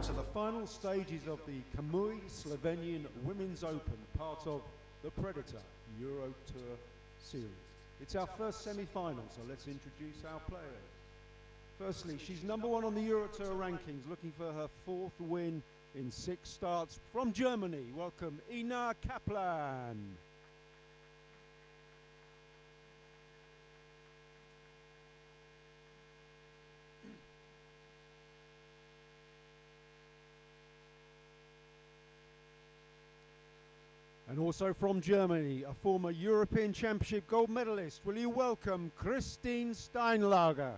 to the final stages of the KAMUI Slovenian Women's Open, part of the Predator EuroTour series. It's our first semi-final, so let's introduce our players. Firstly, she's #1 on the EuroTour rankings, looking for her 4th win in 6 starts. From Germany, welcome Ina KAPLAN. And also from Germany, a former European Championship gold medalist, will you welcome Christine STEINLAGE.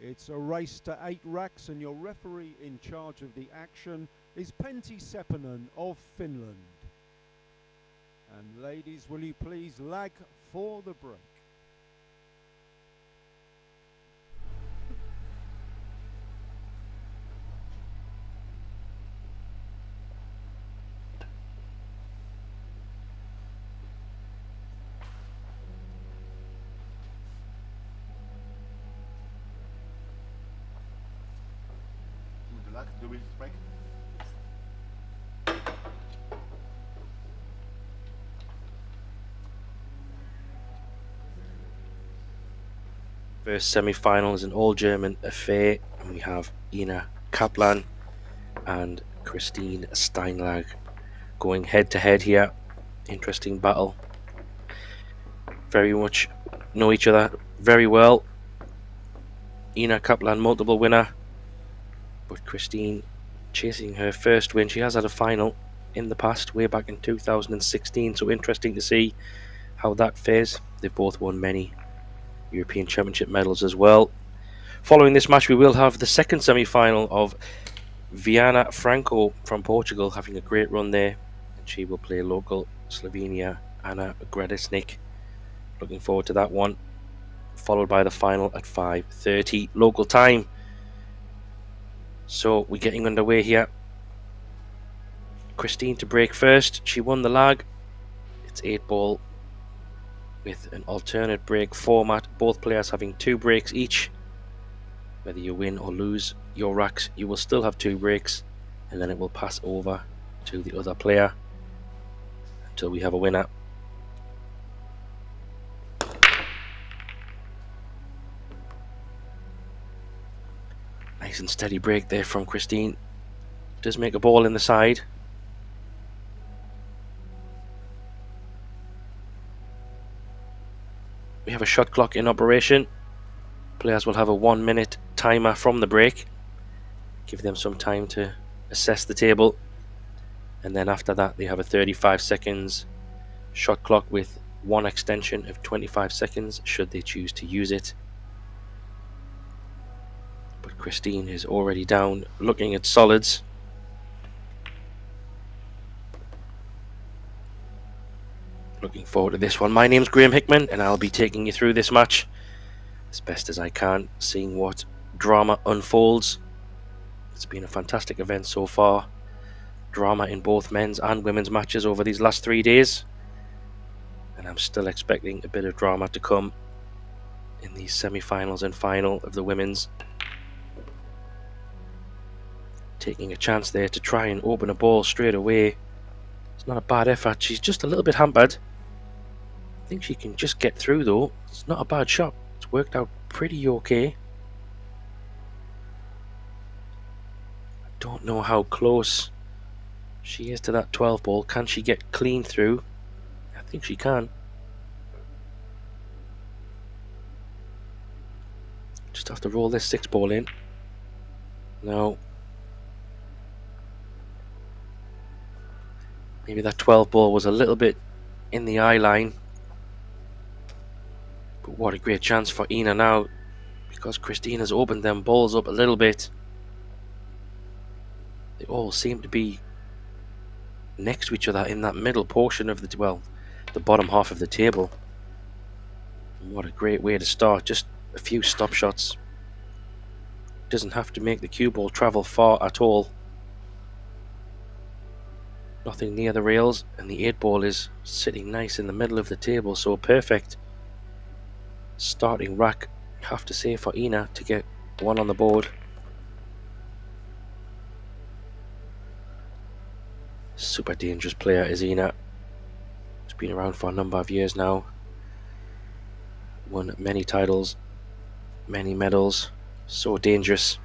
It's a race to 8 racks, and your referee in charge of the action is Pentti Seppänen of Finland. And ladies, will you please lag for the break? Do we break? First semi-final is an all-German affair, and we have Ina KAPLAN and Christine STEINLAGE going head-to-head here. Interesting battle. Very much know each other very well. Ina KAPLAN, multiple winner, but Christine chasing her first win. She has had a final in the past, way back in 2016, so interesting to see how that fares. They've both won many European Championship medals as well. Following this match, we will have the second semi-final of Viana Franco from Portugal, having a great run there, and she will play local Slovenia Anna Gradisnik. Looking forward to that one, followed by the final at 5:30 local time. So we're getting underway here. Christine to break first. She won the lag. It's 8-ball with an alternate break format. Both players having 2 breaks each. Whether you win or lose your racks, you will still have 2 breaks, and then it will pass over to the other player until we have a winner. Nice and steady break there from Christine. Does make a ball in the side. We have a shot clock in operation. Players will have a 1-minute timer from the break. Give them some time to assess the table. And then after that, they have a 35 seconds shot clock with 1 extension of 25 seconds should they choose to use it. But Christine is already down, looking at solids. Looking forward to this one. My name's Graham Hickman, and I'll be taking you through this match as best as I can, seeing what drama unfolds. It's been a fantastic event so far. Drama in both men's and women's matches over these last 3 days. And I'm still expecting a bit of drama to come in these semi-finals and final of the women's. Taking a chance there to try and open a ball straight away. It's not a bad effort. She's just a little bit hampered. I think she can just get through though. It's not a bad shot. It's worked out pretty okay. I don't know how close she is to that 12 ball. Can she get clean through? I think she can. Just have to roll this 6 ball in. No. Maybe that 12 ball was a little bit in the eye line. But what a great chance for Ina now, because Christine has opened them balls up a little bit. They all seem to be next to each other in that middle portion of the, well, the bottom half of the table. And what a great way to start. Just a few stop shots. Doesn't have to make the cue ball travel far at all. Nothing near the rails, and the 8 ball is sitting nice in the middle of the table, so perfect. starting rack, you have to say, for Ina to get one on the board. Super dangerous player is Ina. She's been around for a number of years now. Won many titles, many medals. So dangerous.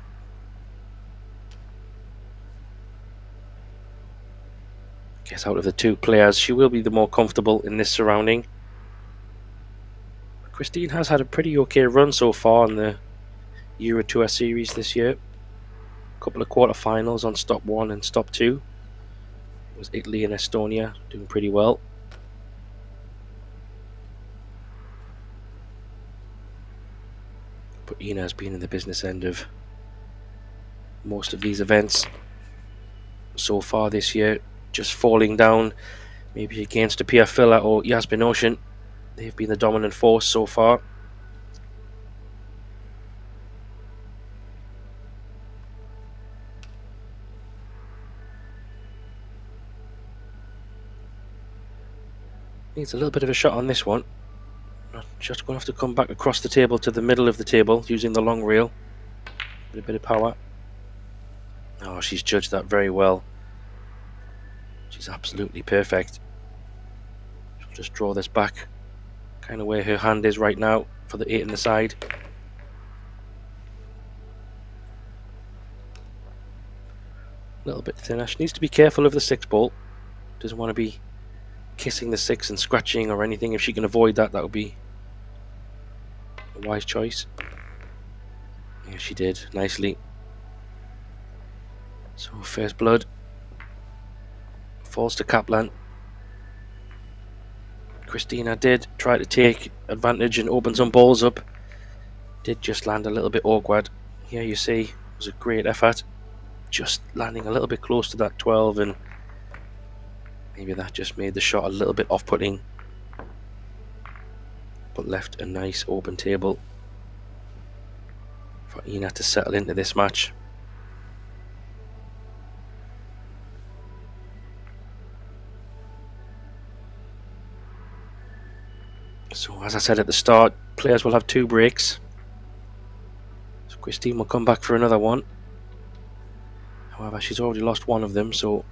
Guess out of the two players, she will be the more comfortable in this surrounding. Christine has had a pretty okay run so far in the EuroTour series this year. A couple of quarterfinals on stop 1 and stop 2. It was Italy and Estonia, doing pretty well. But Ina has been in the business end of most of these events so far this year, just falling down maybe against a Pia Filler or Yasmin Ocean. They've been the dominant force so far. Needs a little bit of a shot on this one. Just going to have to come back across the table to the middle of the table using the long rail. With a bit of power. Oh, she's judged that very well. She's absolutely perfect. She'll just draw this back, kind of where her hand is right now for the 8 in the side. A little bit thinner. She needs to be careful of the 6 ball. Doesn't want to be kissing the 6 and scratching or anything. If she can avoid that, that would be a wise choice. Yeah, she did nicely. So first blood falls to KAPLAN. Christina did try to take advantage and open some balls up. Did just land a little bit awkward. Here you see it was a great effort. Just landing a little bit close to that 12, and maybe that just made the shot a little bit off-putting, but left a nice open table for Ina to settle into this match. So as I said at the start, players will have 2 breaks. So Christine will come back for another one. However, she's already lost one of them, so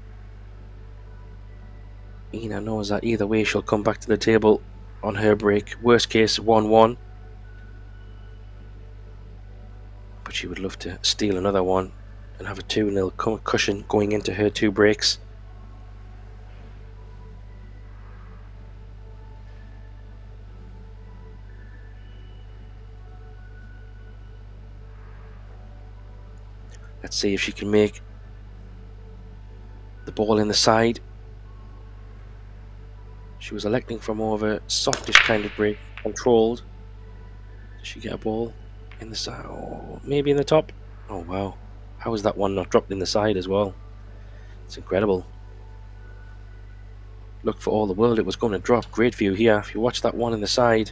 Ina knows that either way she'll come back to the table on her break. Worst case, 1-1. But she would love to steal another one and have a 2-0 cushion going into her 2 breaks. Let's see if she can make the ball in the side. She was electing for more of a softish kind of break, controlled. Does she get a ball in the side? Oh, maybe in the top? Oh wow, how is that one not dropped in the side as well? It's incredible. Look, for all the world it was going to drop. Great view here. If you watch that one in the side,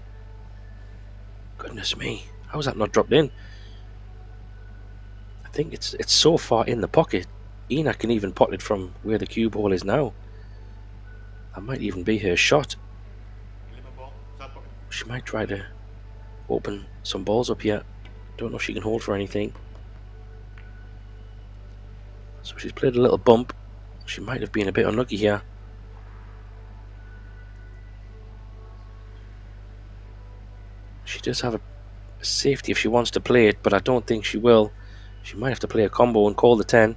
goodness me, how is that not dropped in? I think it's so far in the pocket. Ina can even pot it from where the cue ball is now. That might even be her shot. She might try to open some balls up here. Don't know if she can hold for anything. So she's played a little bump. She might have been a bit unlucky here. She does have a safety if she wants to play it, but I don't think she will. She might have to play a combo and call the 10.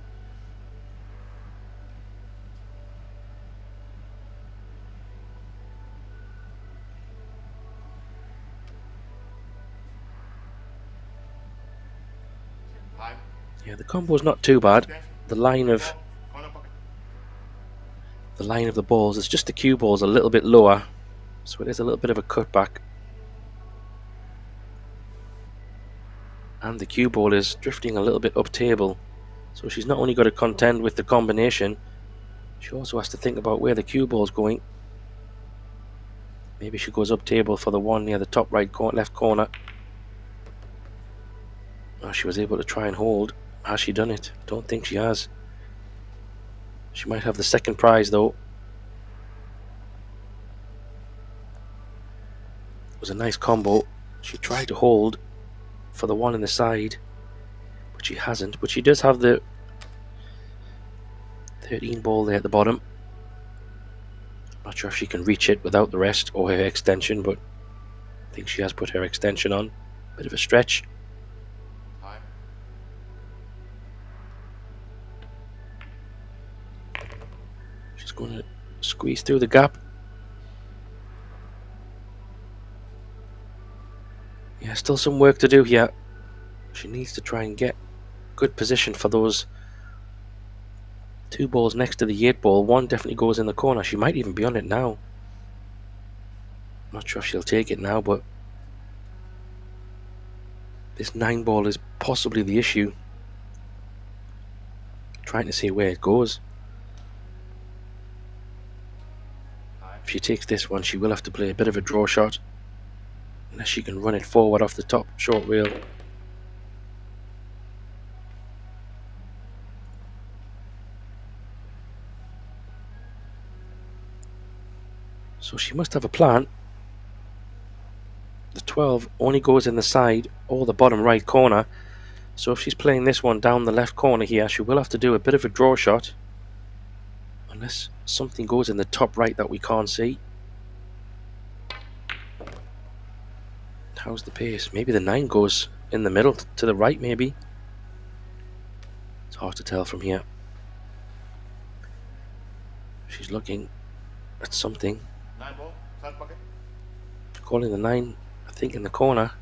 Yeah, the combo is not too bad. The line of the balls, it's just the cue balls a little bit lower, so it is a little bit of a cutback. And the cue ball is drifting a little bit up table, so she's not only got to contend with the combination, she also has to think about where the cue ball is going. Maybe she goes up table for the one near the top right left corner. Oh, she was able to try and hold. Has she done it? Don't think she has. She might have the second prize though. It was a nice combo. She tried to hold for the one in the side, but she hasn't. But she does have the 13 ball there at the bottom. Not sure if she can reach it without the rest or her extension, but I think she has put her extension on. Bit of a stretch. Time. She's going to squeeze through the gap. Yeah, still some work to do here. She needs to try and get good position for those 2 balls next to the 8 ball. One definitely goes in the corner. She might even be on it now. Not sure if she'll take it now, but this 9 ball is possibly the issue. Trying to see where it goes. If she takes this one, she will have to play a bit of a draw shot, unless she can run it forward off the top short rail. So she must have a plan. The 12 only goes in the side or the bottom right corner. So if she's playing this one down the left corner here, she will have to do a bit of a draw shot. Unless something goes in the top right that we can't see. How's the pace? Maybe the 9 goes in the middle to the right, maybe. It's hard to tell from here. She's looking at something. 9 ball, side pocket. Calling the 9, I think, in the corner.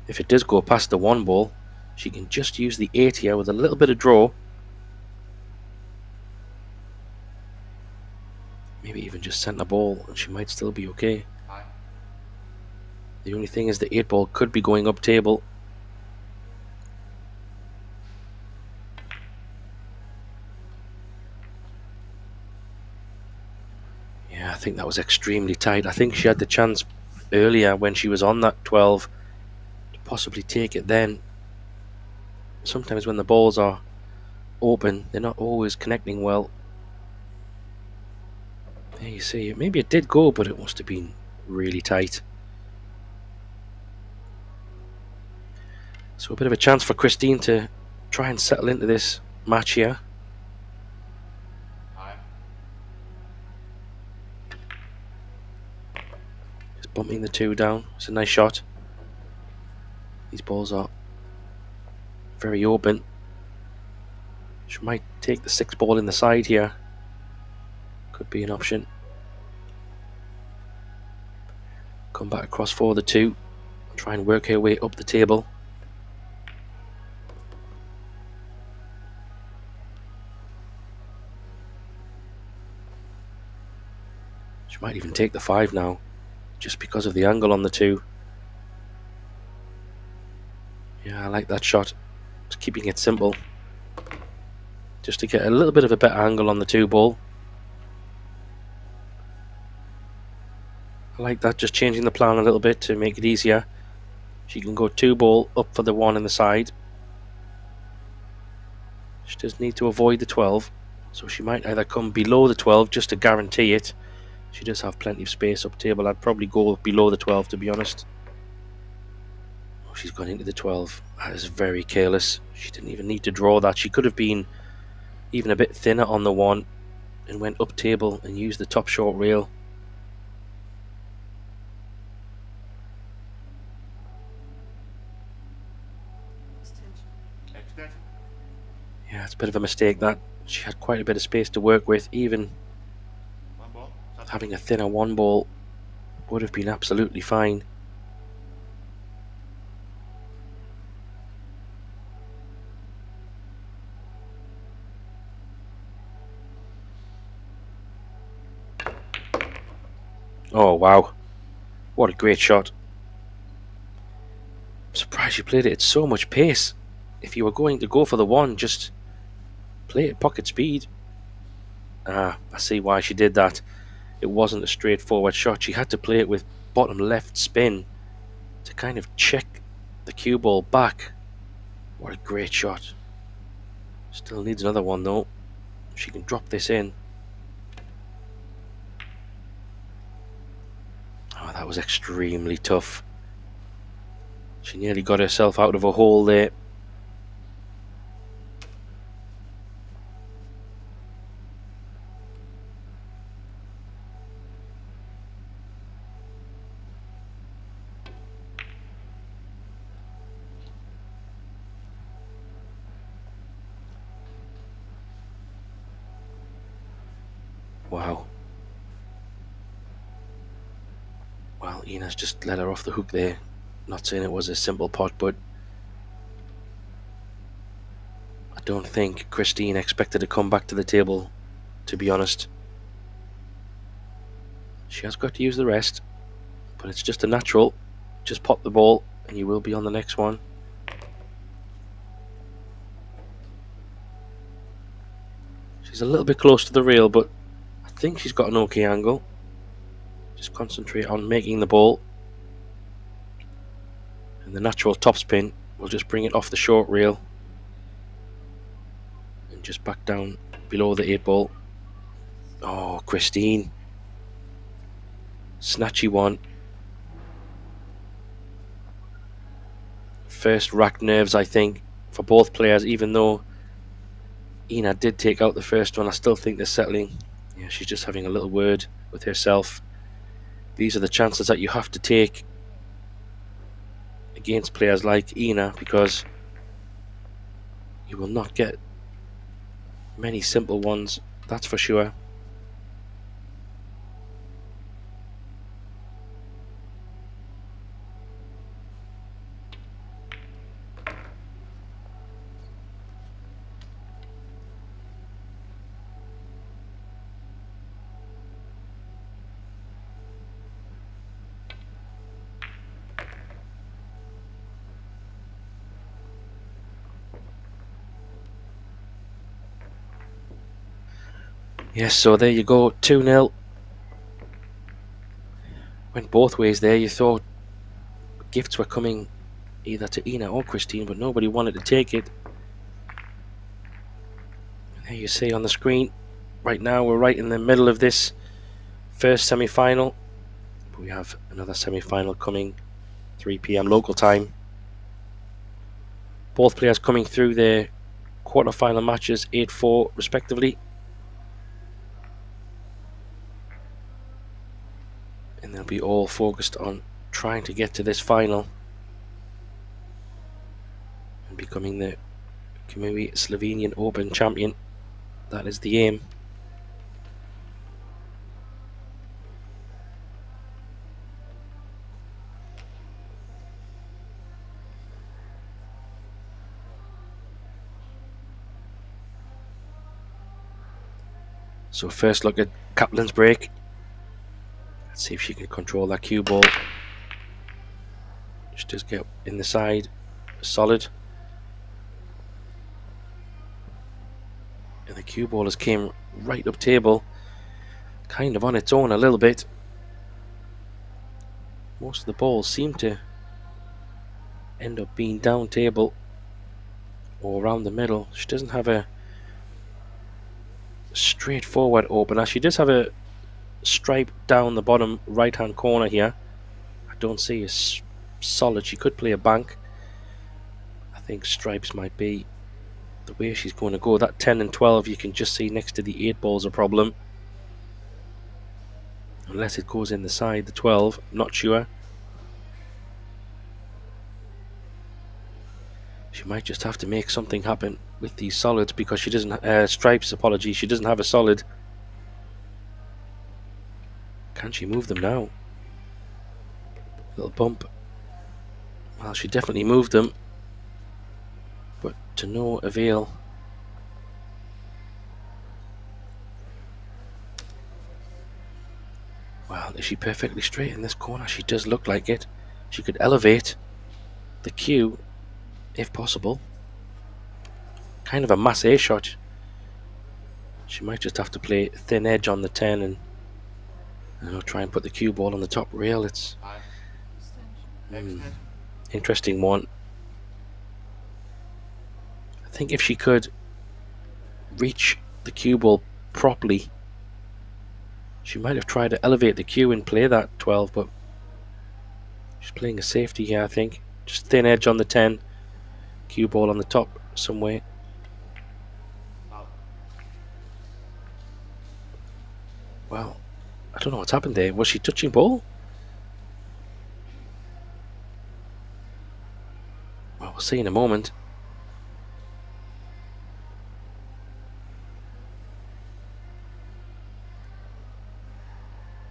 If it does go past the 1 ball, she can just use the 8 here with a little bit of draw. Maybe even just centre ball and she might still be okay. High. The only thing is the 8 ball could be going up table. Yeah, I think that was extremely tight. I think she had the chance earlier when she was on that 12 to possibly take it then. Sometimes when the balls are open, they're not always connecting well. There you see, maybe it did go, but it must have been really tight. So a bit of a chance for Christine to try and settle into this match here. High. Just bumping the 2 down. It's a nice shot. These balls are very open. She might take the 6 ball in the side here. Could be an option. Come back across for the 2. Try and work her way up the table. She might even take the 5 now, just because of the angle on the 2. Yeah, I like that shot. Just keeping it simple. Just to get a little bit of a better angle on the 2 ball. I like that, just changing the plan a little bit to make it easier. She can go 2 ball up for the 1 in the side. She does need to avoid the 12, so she might either come below the 12 just to guarantee it. She does have plenty of space up table. I'd probably go below the 12, to be honest. Oh, she's gone into the 12. That is very careless. She didn't even need to draw that. She could have been even a bit thinner on the 1 and went up table and used the top short rail. Extension. Yeah, it's a bit of a mistake that. She had quite a bit of space to work with. Even 1 ball, side having a thinner 1 ball would have been absolutely fine. Oh wow, what a great shot. I'm surprised you played it at so much pace. If you were going to go for the 1, just play it pocket speed. I see why she did that. It wasn't a straightforward shot. She had to play it with bottom left spin to kind of check the cue ball back. What a great shot. Still needs another one though. She can drop this in. Oh, that was extremely tough. She nearly got herself out of a hole there. Wow. Well, Ina's just let her off the hook there. Not saying it was a simple pot, but I don't think Christine expected to come back to the table, to be honest. She has got to use the rest, but it's just a natural. Just pop the ball and you will be on the next one. She's a little bit close to the rail, but I think she's got an okay angle. Just concentrate on making the ball. And the natural topspin will just bring it off the short rail. And just back down below the 8 ball. Oh, Christine. Snatchy one. First racked nerves, I think, for both players, even though Ina did take out the first one. I still think they're settling. Yeah, she's just having a little word with herself. These are the chances that you have to take against players like Ina, because you will not get many simple ones, that's for sure. Yes, so there you go, 2-0. Went both ways there. You thought gifts were coming either to Ina or Christine, but nobody wanted to take it. And there you see on the screen, right now we're right in the middle of this first semi-final. We have another semi-final coming 3 PM local time. Both players coming through their quarter-final matches 8-4 respectively. And they'll be all focused on trying to get to this final and becoming the Kamui Slovenian Open champion. That is the aim. So first look at KAPLAN's break. Let's see if she can control that cue ball. She does get in the side, solid. And the cue ball has came right up table, kind of on its own a little bit. Most of the balls seem to end up being down table or around the middle. She doesn't have a straightforward opener. She does have a stripe down the bottom right hand corner here. I don't see a solid. She could play a bank. I think stripes might be the way she's going to go. That 10 and 12 you can just see next to the 8 ball's a problem, unless it goes in the side. The 12, not sure. She might just have to make something happen with these solids, because she doesn't stripes, apologies, she doesn't have a solid. Can she move them now? Little bump. Well, she definitely moved them, but to no avail. Well, is she perfectly straight in this corner? She does look like it. She could elevate the cue if possible. Kind of a mass A shot. She might just have to play thin edge on the 10 and try and put the cue ball on the top rail. It's interesting one. I think if she could reach the cue ball properly, she might have tried to elevate the cue and play that 12, but she's playing a safety here, I think. Just thin edge on the 10. Cue ball on the top somewhere. Out. Well, I don't know what's happened there. Was she touching ball? Well, we'll see in a moment.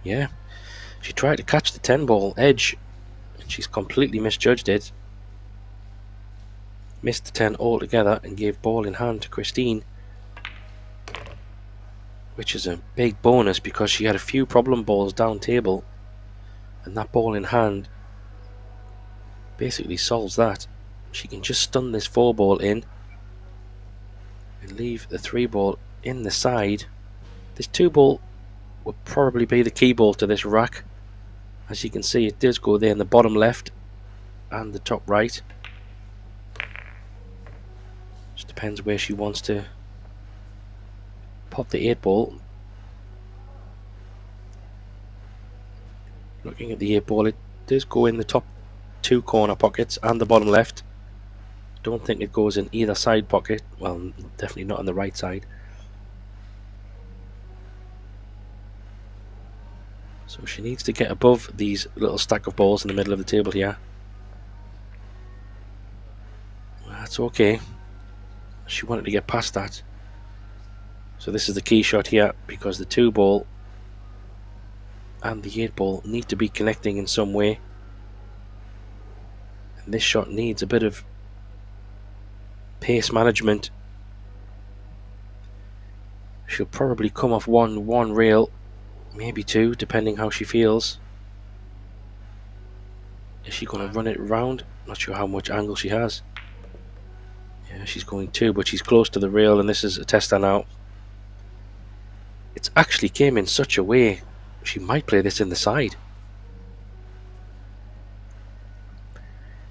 Yeah, she tried to catch the 10 ball edge, and she's completely misjudged it. Missed the 10 altogether and gave ball in hand to Christine, which is a big bonus because she had a few problem balls down table, and that ball in hand basically solves that. She can just stun this 4 ball in and leave the 3 ball in the side. This 2 ball will probably be the key ball to this rack. As you can see, it does go there in the bottom left and the top right. Just depends where she wants to pop the 8 ball. Looking at the 8 ball, it does go in the top 2 corner pockets and the bottom left. Don't think it goes in either side pocket. Well, definitely not on the right side. So she needs to get above these little stack of balls in the middle of the table here. That's okay. She wanted to get past that. So this is the key shot here, because the 2 ball and the 8 ball need to be connecting in some way. And this shot needs a bit of pace management. She'll probably come off one rail, maybe 2, depending how she feels. Is she going to run it round? Not sure how much angle she has. Yeah, she's going 2, but she's close to the rail, and this is a tester now. It's actually came in such a way, she might play this in the side.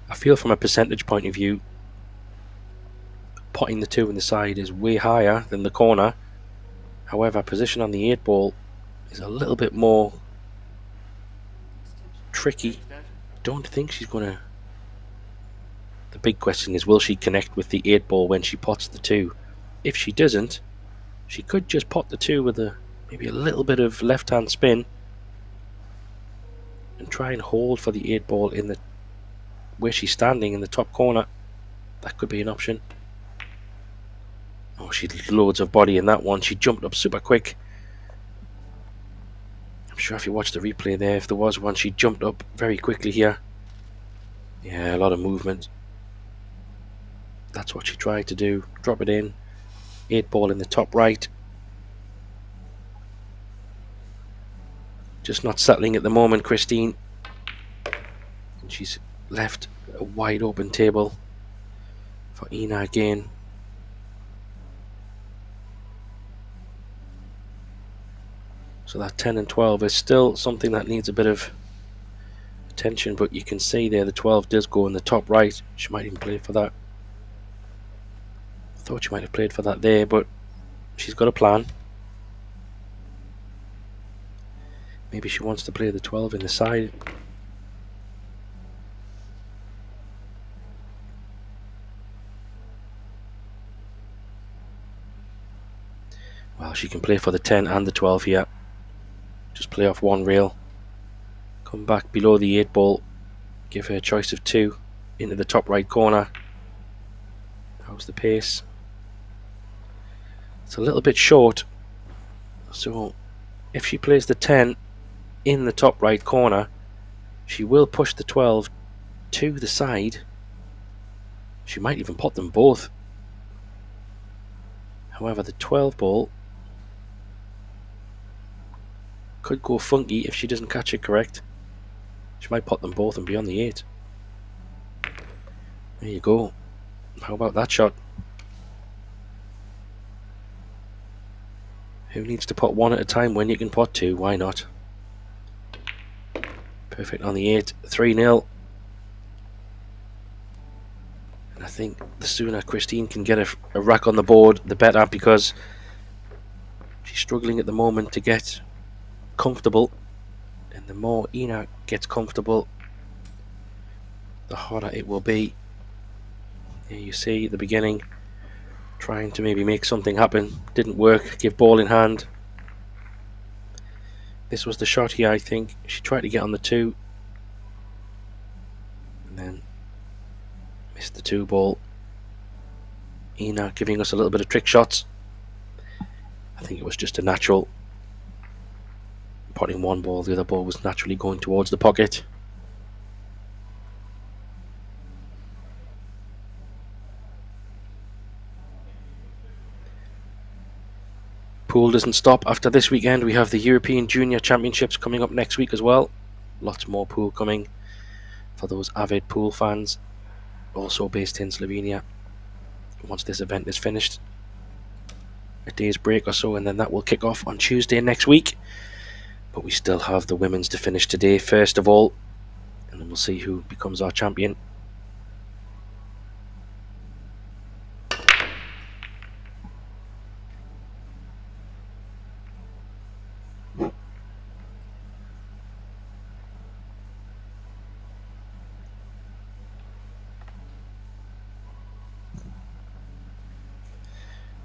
I feel from a percentage point of view, potting the 2 in the side is way higher than the corner. However, position on the 8 ball is a little bit more tricky. Don't think she's going to... The big question is, will she connect with the 8 ball when she pots the 2? If she doesn't, she could just pot the 2 with maybe a little bit of left hand spin and try and hold for the 8 ball in the where she's standing in the top corner. That could be an option. Oh, she had loads of body in that one. She jumped up super quick. I'm sure if you watch the replay there, if there was one, she jumped up very quickly here. Yeah, a lot of movement. That's what she tried to do. Drop it in. 8 ball in the top right. Just not settling at the moment, Christine. And she's left a wide open table for Ina again. So that 10 and 12 is still something that needs a bit of attention, but you can see there the 12 does go in the top right. She might even play for that. I thought she might have played for that there, but she's got a plan. Maybe she wants to play the 12 in the side. Well, she can play for the 10 and the 12 here. Just play off one rail. Come back below the 8 ball. Give her a choice of 2 into the top right corner. How's the pace? It's a little bit short. So if she plays the 10 in the top right corner, she will push the 12 to the side. She might even pot them both. However, the 12 ball could go funky if she doesn't catch it correct. She might pot them both and be on the 8. There you go. How about that shot? Who needs to pot 1 at a time when you can pot 2? Why not? Perfect on the 8. 3-0. And I think the sooner Christine can get a rack on the board, the better, because she's struggling at the moment to get comfortable. And the more Ina gets comfortable, the harder it will be. Here you see at the beginning, trying to maybe make something happen. Didn't work. Give ball in hand. This was the shot here, I think. She tried to get on the 2. And then missed the 2 ball. Ina giving us a little bit of trick shots. I think it was just a natural. Potting one ball, the other ball was naturally going towards the pocket. Pool doesn't stop after this weekend. We have the European Junior Championships coming up next week as well. Lots more pool coming for those avid pool fans, also based in Slovenia. Once this event is finished, a day's break or so, and then that will kick off on Tuesday next week. But we still have the women's to finish today first of all, and then we'll see who becomes our champion.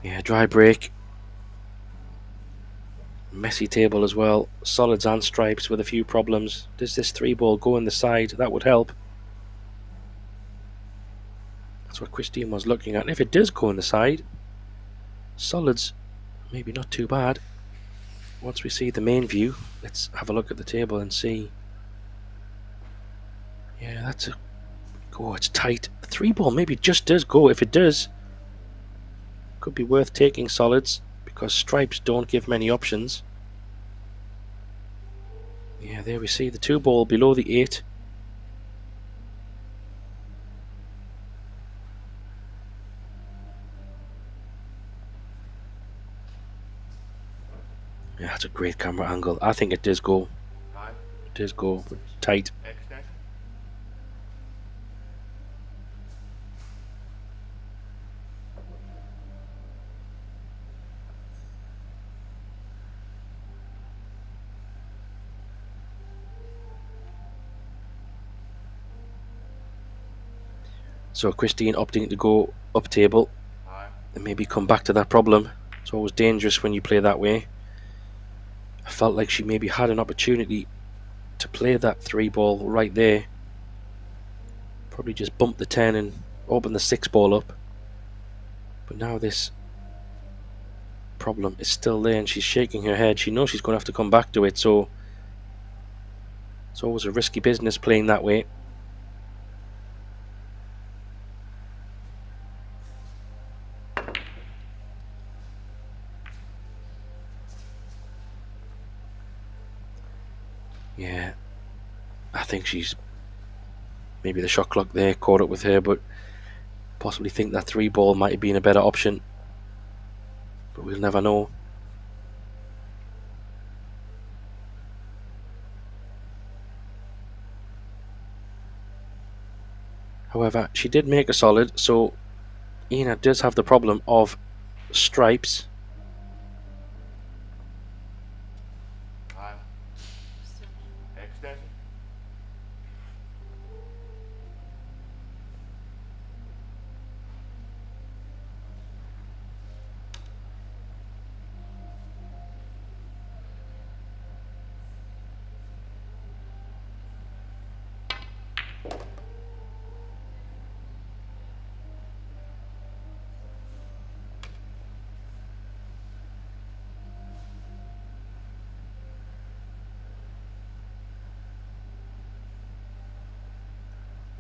Yeah, dry break. Messy table as well. Solids and stripes with a few problems. Does this 3 ball go in the side? That would help. That's what Christine was looking at. And if it does go in the side, solids, maybe not too bad. Once we see the main view, let's have a look at the table and see. Yeah, that's a... Oh, it's tight. The 3 ball maybe just does go. If it does, could be worth taking solids, because stripes don't give many options. Yeah, there we see the 2 ball below the 8. Yeah, that's a great camera angle. I think it does go. It does go, but tight. So Christine opting to go up table and maybe come back to that problem. It's always dangerous when you play that way. I felt like she maybe had an opportunity to play that 3 ball right there. Probably just bump the 10 and open the 6 ball up. But now this problem is still there and she's shaking her head. She knows she's going to have to come back to it, so it's always a risky business playing that way. Yeah, I think she's maybe the shot clock there caught up with her, but possibly think that 3 ball might have been a better option, but we'll never know. However, she did make a solid, so Ina does have the problem of stripes.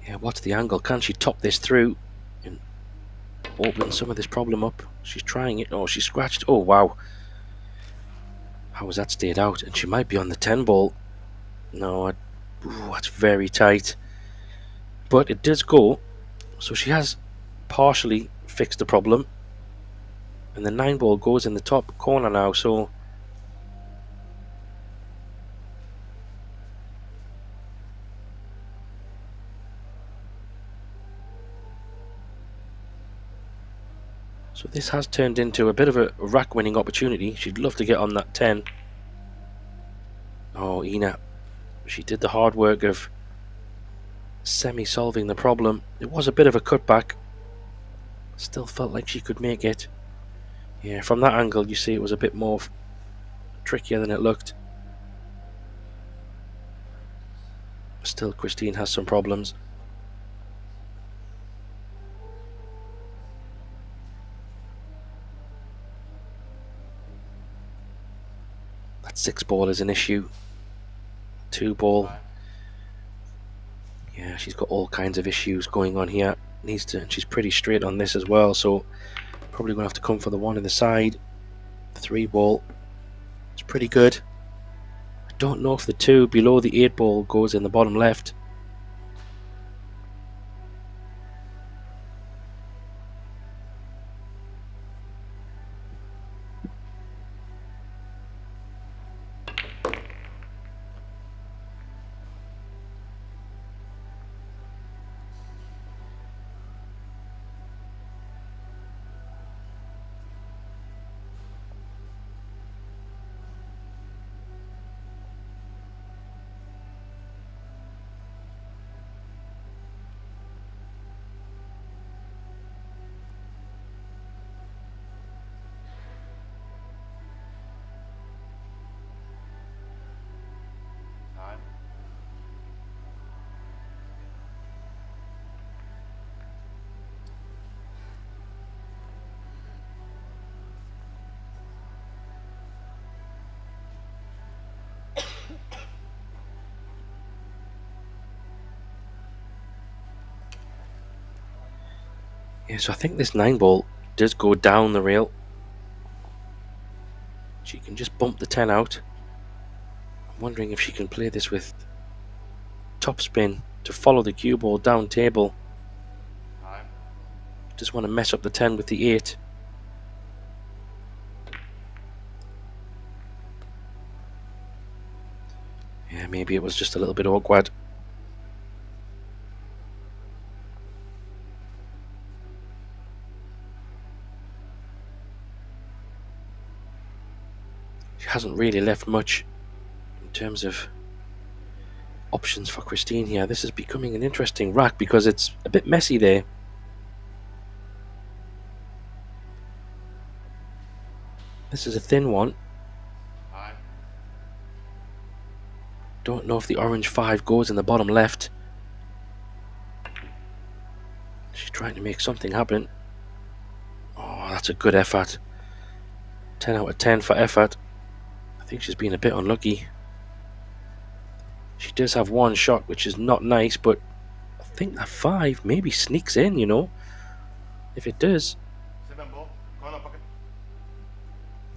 Yeah, what's the angle? Can she top this through and open some of this problem up? She's trying it. Oh, she scratched. Oh, wow. How has that stayed out? And she might be on the 10 ball. No, that's very tight. But it does go. So she has partially fixed the problem. And the 9 ball goes in the top corner now, so... So this has turned into a bit of a rack winning opportunity. She'd love to get on that 10. Oh, Ina. She did the hard work of semi-solving the problem. It was a bit of a cutback. Still felt like she could make it. Yeah, from that angle you see it was a bit more trickier than it looked. Still, Christine has some problems. That 6 ball is an issue. 2 ball. Yeah, she's got all kinds of issues going on here. Needs to, and she's pretty straight on this as well, so probably gonna have to come for the one in the side. The 3 ball. It's pretty good. I don't know if the 2 below the 8 ball goes in the bottom left. Yeah, so I think this 9 ball does go down the rail. She can just bump the 10 out. I'm wondering if she can play this with topspin to follow the cue ball down table. Just want to mess up the 10 with the 8. Yeah, maybe it was just a little bit awkward. She hasn't really left much in terms of options for Christine here. This is becoming an interesting rack because it's a bit messy there. This is a thin one. Don't know if the orange 5 goes in the bottom left. She's trying to make something happen. Oh, that's a good effort. 10 out of 10 for effort. I think she's been a bit unlucky. She does have 1 shot, which is not nice, but I think that 5 maybe sneaks in, you know. If it does.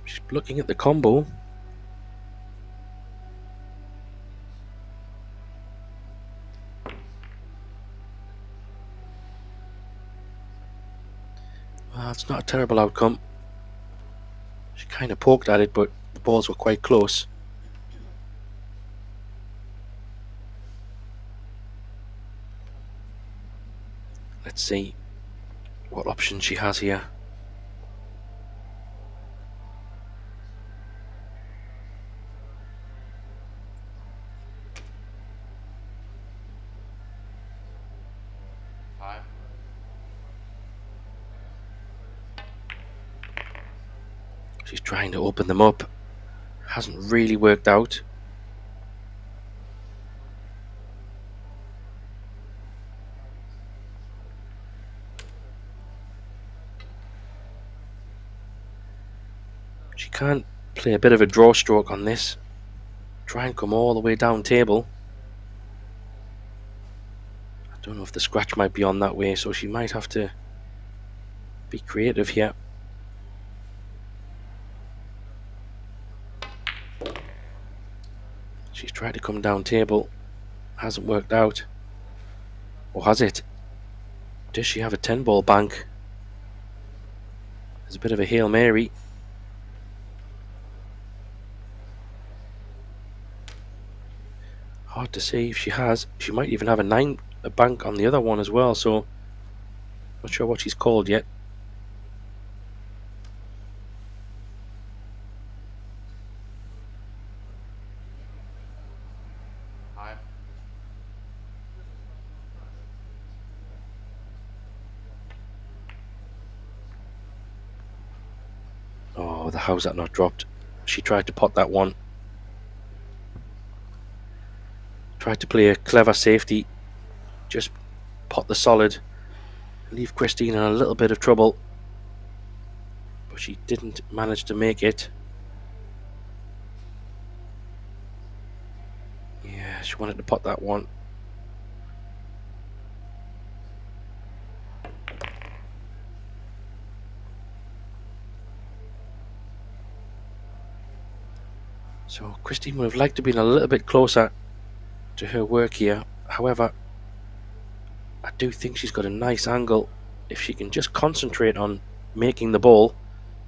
She's looking at the combo. Well, it's not a terrible outcome. She kind of poked at it, but the balls were quite close. Let's see what options she has here. She's trying to open them up. Hasn't really worked out. She can't play a bit of a draw stroke on this. Try and come all the way down table. I don't know if the scratch might be on that way, so she might have to be creative here. She's tried to come down table. Hasn't worked out. Or has it? Does she have a 10 ball bank? There's a bit of a Hail Mary. Hard to say if she has. She might even have a bank on the other one as well, so not sure what she's called yet. Oh, how's that not dropped? She tried to pot that one. Tried to play a clever safety. Just pot the solid. Leave Christine in a little bit of trouble. But she didn't manage to make it. Yeah, she wanted to pot that one. So Christine would have liked to be a little bit closer to her work here. However, I do think she's got a nice angle. If she can just concentrate on making the ball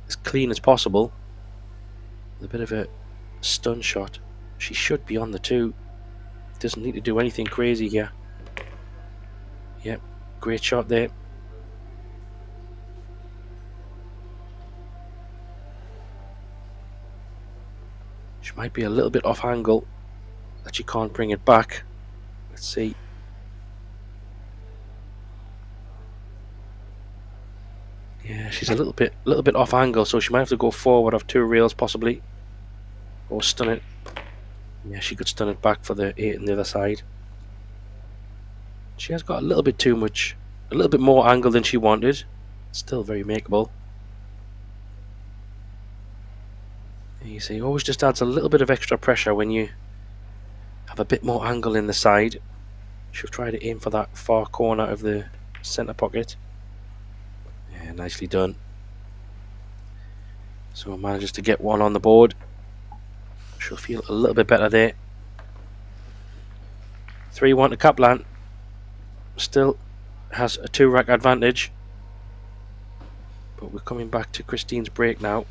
as clean as possible, with a bit of a stun shot, she should be on the 2. Doesn't need to do anything crazy here. Yep, great shot there. She might be a little bit off angle that she can't bring it back. Let's see. Yeah, she's a little bit off angle, so she might have to go forward of 2 rails possibly, or stun it. Yeah, she could stun it back for the 8 on the other side. She has got a little bit too much, a little bit more angle than she wanted. Still very makeable. You see, it always just adds a little bit of extra pressure when you have a bit more angle in the side. She'll try to aim for that far corner of the centre pocket. Yeah, nicely done. So manages to get one on the board. She'll feel a little bit better there. 3-1 to KAPLAN. Still has a 2-rack advantage. But we're coming back to Christine's break now.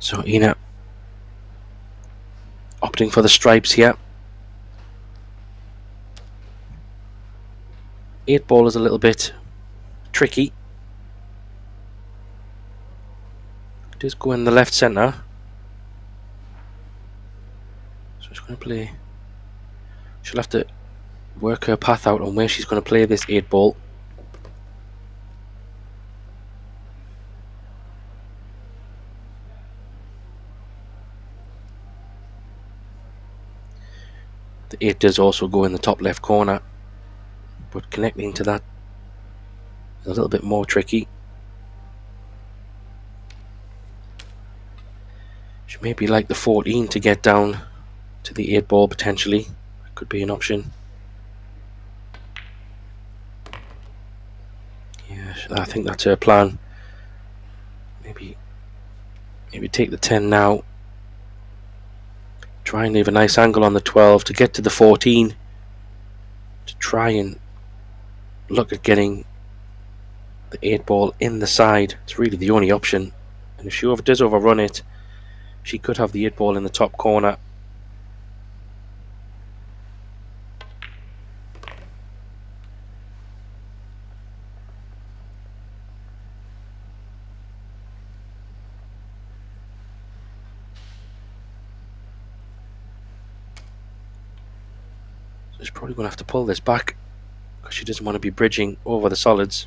So Ina opting for the stripes here. 8 ball is a little bit tricky. It does go in the left centre. So she's going to play. She'll have to work her path out on where she's going to play this 8 ball. The 8 does also go in the top left corner, but connecting to that is a little bit more tricky. She maybe like the 14 to get down to the 8 ball potentially. That could be an option. Yeah, I think that's her plan. Maybe take the 10 now. Try and leave a nice angle on the 12 to get to the 14. To try and look at getting the 8 ball in the side. It's really the only option. And if she does overrun it, she could have the 8 ball in the top corner. So she's probably going to have to pull this back because she doesn't want to be bridging over the solids.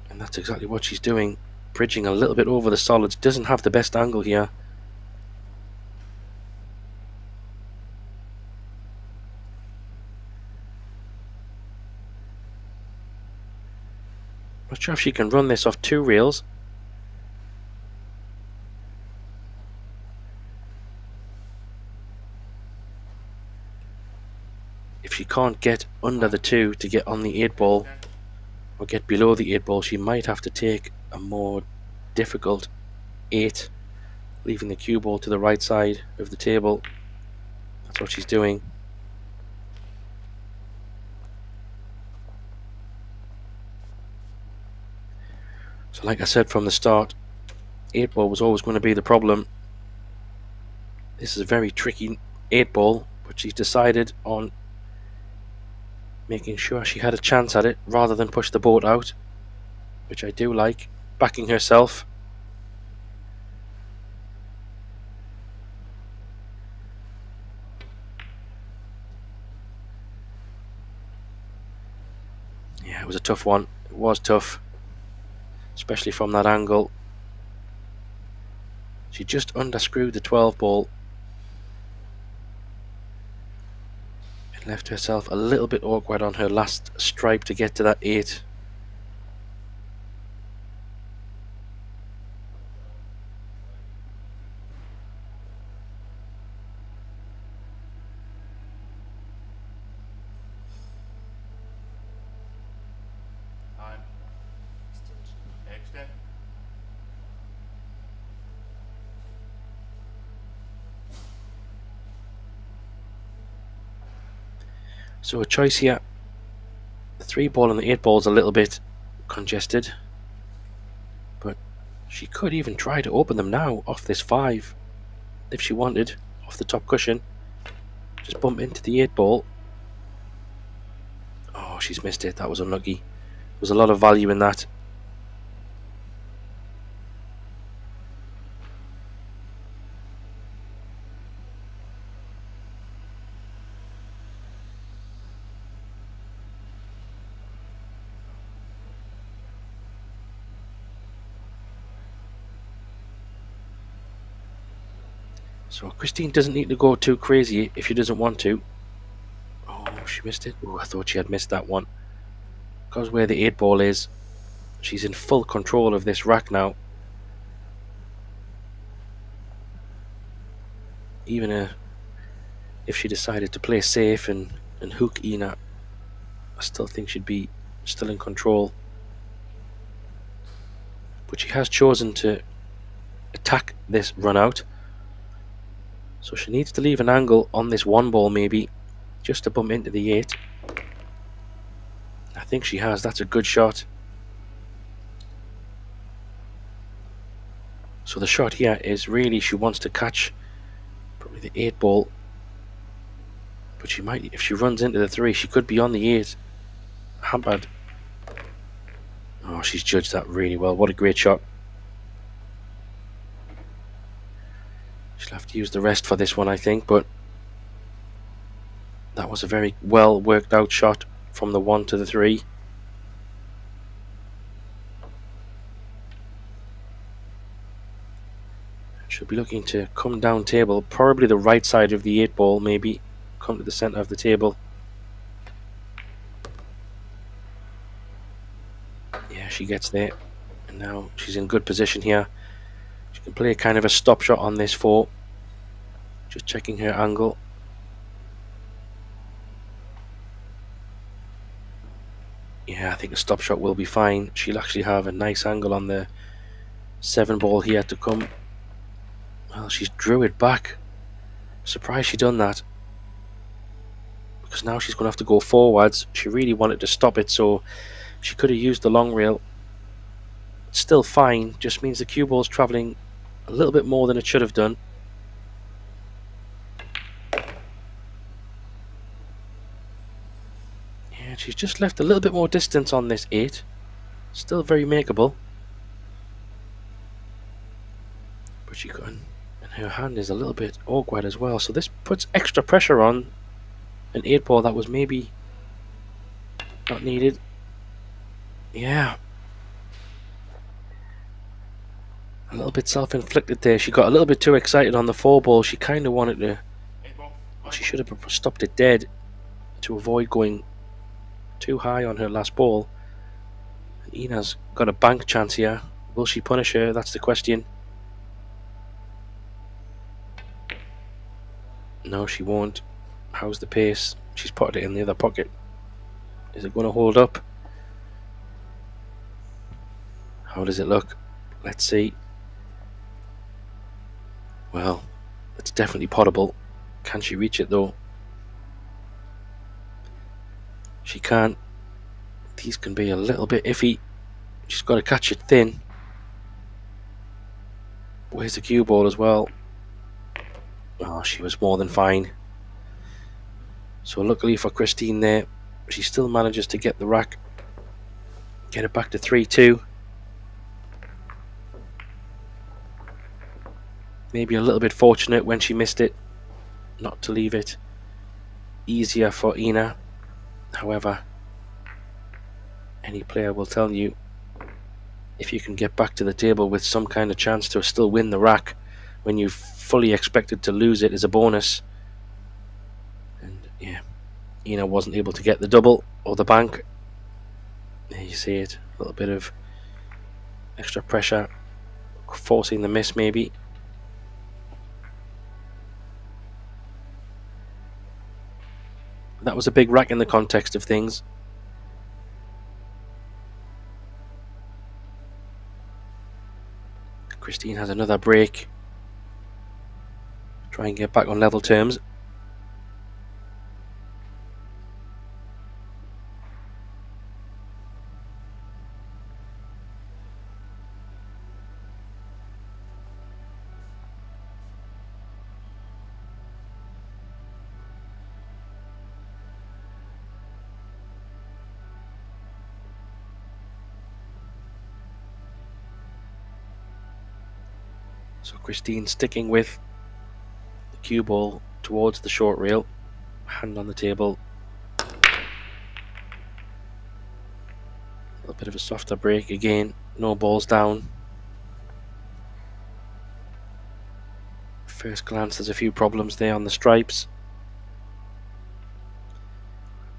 And that's exactly what she's doing. Bridging a little bit over the solids. Doesn't have the best angle here. Not sure if she can run this off 2 rails. If she can't get under the 2 to get on the 8 ball, or get below the 8 ball, she might have to take a more difficult 8, leaving the cue ball to the right side of the table. That's what she's doing. So like I said from the start, 8 ball was always going to be the problem. This is a very tricky 8 ball, but she's decided on making sure she had a chance at it rather than push the boat out, which I do like. Backing herself. Yeah, it was a tough one. It was tough, especially from that angle. She just underscrewed the 12 ball. It left herself a little bit awkward on her last stripe to get to that 8. So a choice here. The 3 ball and the 8 ball is a little bit congested, but she could even try to open them now off this 5 if she wanted, off the top cushion. Just bump into the 8 ball. Oh, she's missed it. That was unlucky. There was a lot of value in that. So Christine doesn't need to go too crazy if she doesn't want to. Oh, she missed it. Oh, I thought she had missed that one. Because where the 8 ball is, she's in full control of this rack now. Even if she decided to play safe and hook Ina, I still think she'd be still in control. But she has chosen to attack this run out. So she needs to leave an angle on this 1 ball maybe, just to bump into the 8. I think she has. That's a good shot. So the shot here is really she wants to catch probably the 8 ball. But she might, if she runs into the 3, she could be on the 8. Hampered. Oh, she's judged that really well. What a great shot. She'll have to use the rest for this one, I think, but that was a very well worked out shot from the 1 to the 3. be looking to come down table, probably the right side of the 8 ball, maybe come to the center of the table. Yeah, she gets there, and now she's in good position here. She can play kind of a stop shot on this 4, just checking her angle. Yeah, I think a stop shot will be fine. She'll actually have a nice angle on the 7 ball here to come. Well, she's drew it back. Surprised she done that, because now she's going to have to go forwards. She really wanted to stop it, so she could have used the long rail. It's still fine, just means the cue ball's travelling a little bit more than it should have done. Yeah, she's just left a little bit more distance on this 8. Still very makeable, but she couldn't. Her hand is a little bit awkward as well, so this puts extra pressure on an 8 ball that was maybe not needed. Yeah, a little bit self-inflicted there. She got a little bit too excited on the 4 ball. She kind of wanted to, well, she should have stopped it dead to avoid going too high on her last ball. And Ina's got a bank chance here. Will she punish her? That's the question. No, she won't. How's the pace? She's put it in the other pocket. Is it going to hold up? How does it look? Let's see. Well, it's definitely potable. Can she reach it though? She can't. These can be a little bit iffy. She's got to catch it thin. Where's the cue ball as well? Oh, she was more than fine. So luckily for Christine there, she still manages to get the rack, get it back to 3-2. Maybe a little bit fortunate when she missed it, not to leave it easier for Ina. However, any player will tell you, if you can get back to the table with some kind of chance to still win the rack when you fully expected to lose it, is a bonus. And yeah, Ina wasn't able to get the double or the bank. There you see it, a little bit of extra pressure, forcing the miss maybe. That was a big rack in the context of things. Christine has another break. Try and get back on level terms. So Christine sticking with the cue ball towards the short rail, hand on the table. A little bit of a softer break again, no balls down. First glance, there's a few problems there on the stripes.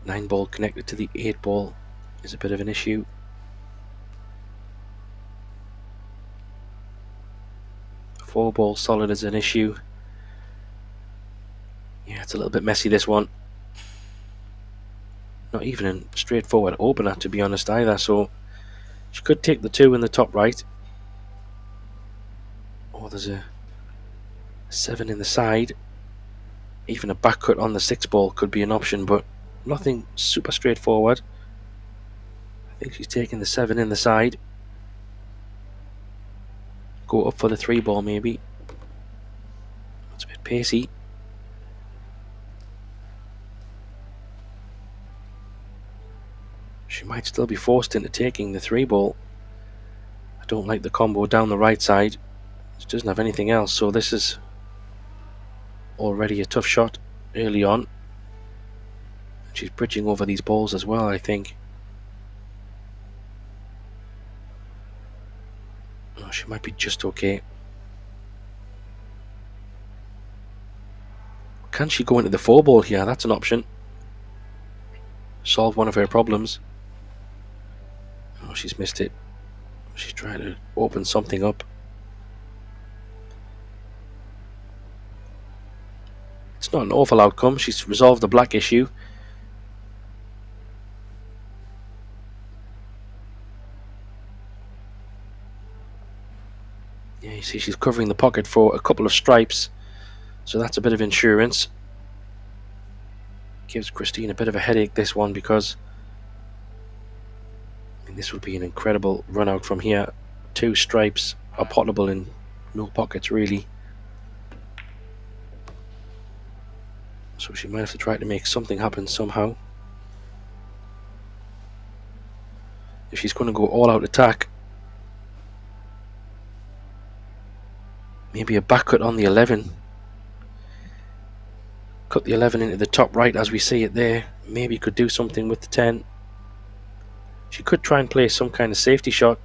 9 ball connected to the 8 ball is a bit of an issue. Four ball solid is an issue. Yeah, it's a little bit messy, this one. Not even a straightforward opener, to be honest, either. So she could take the 2 in the top right. Or there's a 7 in the side. Even a back cut on the 6 ball could be an option, but nothing super straightforward. I think she's taking the 7 in the side. Go up for the 3 ball maybe. It's a bit pacey. She might still be forced into taking the 3 ball. I don't like the combo down the right side. She doesn't have anything else, so this is already a tough shot early on. She's bridging over these balls as well, I think. Oh, she might be just okay. Can she go into the 4-ball here? That's an option. Solve one of her problems. Oh, she's missed it. She's trying to open something up. It's not an awful outcome. She's resolved the black issue. Yeah, you see she's covering the pocket for a couple of stripes. So that's a bit of insurance. Gives Christine a bit of a headache, this one, because I mean, this would be an incredible run out from here. 2 stripes are potable in no pockets, really. So she might have to try to make something happen somehow. If she's going to go all out attack, maybe a back cut on the 11. Cut the 11 into the top right as we see it there. Maybe could do something with the 10. She could try and play some kind of safety shot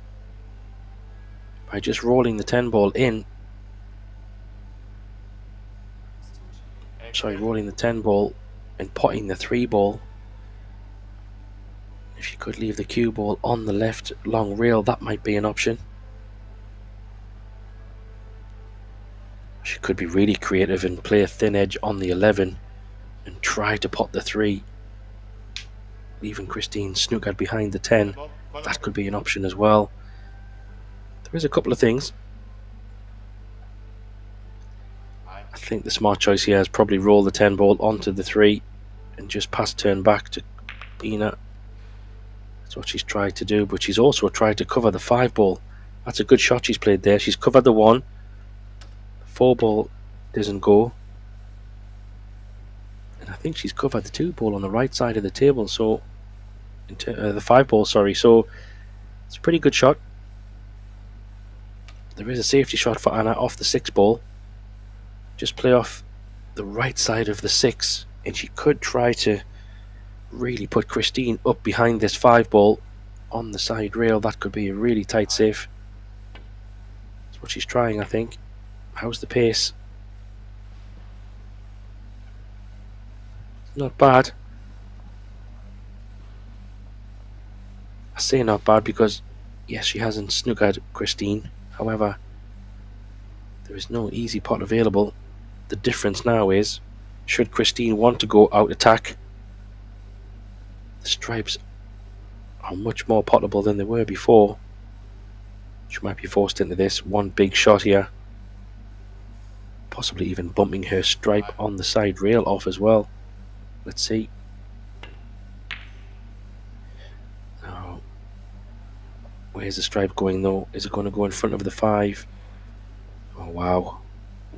by just rolling the 10 ball in. Sorry, rolling the 10 ball and potting the 3 ball. If she could leave the cue ball on the left long rail, that might be an option. She could be really creative and play a thin edge on the 11 and try to pot the 3, leaving Christine snookered behind the 10. That could be an option as well. There is a couple of things. I think the smart choice here is probably roll the 10 ball onto the 3 and just pass turn back to Ina. That's what she's tried to do, but she's also tried to cover the 5 ball. That's a good shot she's played there. She's covered the 1. 4 ball doesn't go, and I think she's covered the 2 ball on the right side of the table, so the 5 ball, sorry, so it's a pretty good shot. There is a safety shot for Anna off the 6 ball. Just play off the right side of the 6, and she could try to really put Christine up behind this 5 ball on the side rail. That could be a really tight save. That's what she's trying, I think. How's the pace? Not bad. I say not bad because, yes, she hasn't snookered Christine. However, there is no easy pot available. The difference now is, should Christine want to go out attack, the stripes are much more potable than they were before. She might be forced into this one big shot here. Possibly even bumping her stripe on the side rail off as well. Let's see. Now, where's the stripe going though? Is it going to go in front of the 5? Oh wow,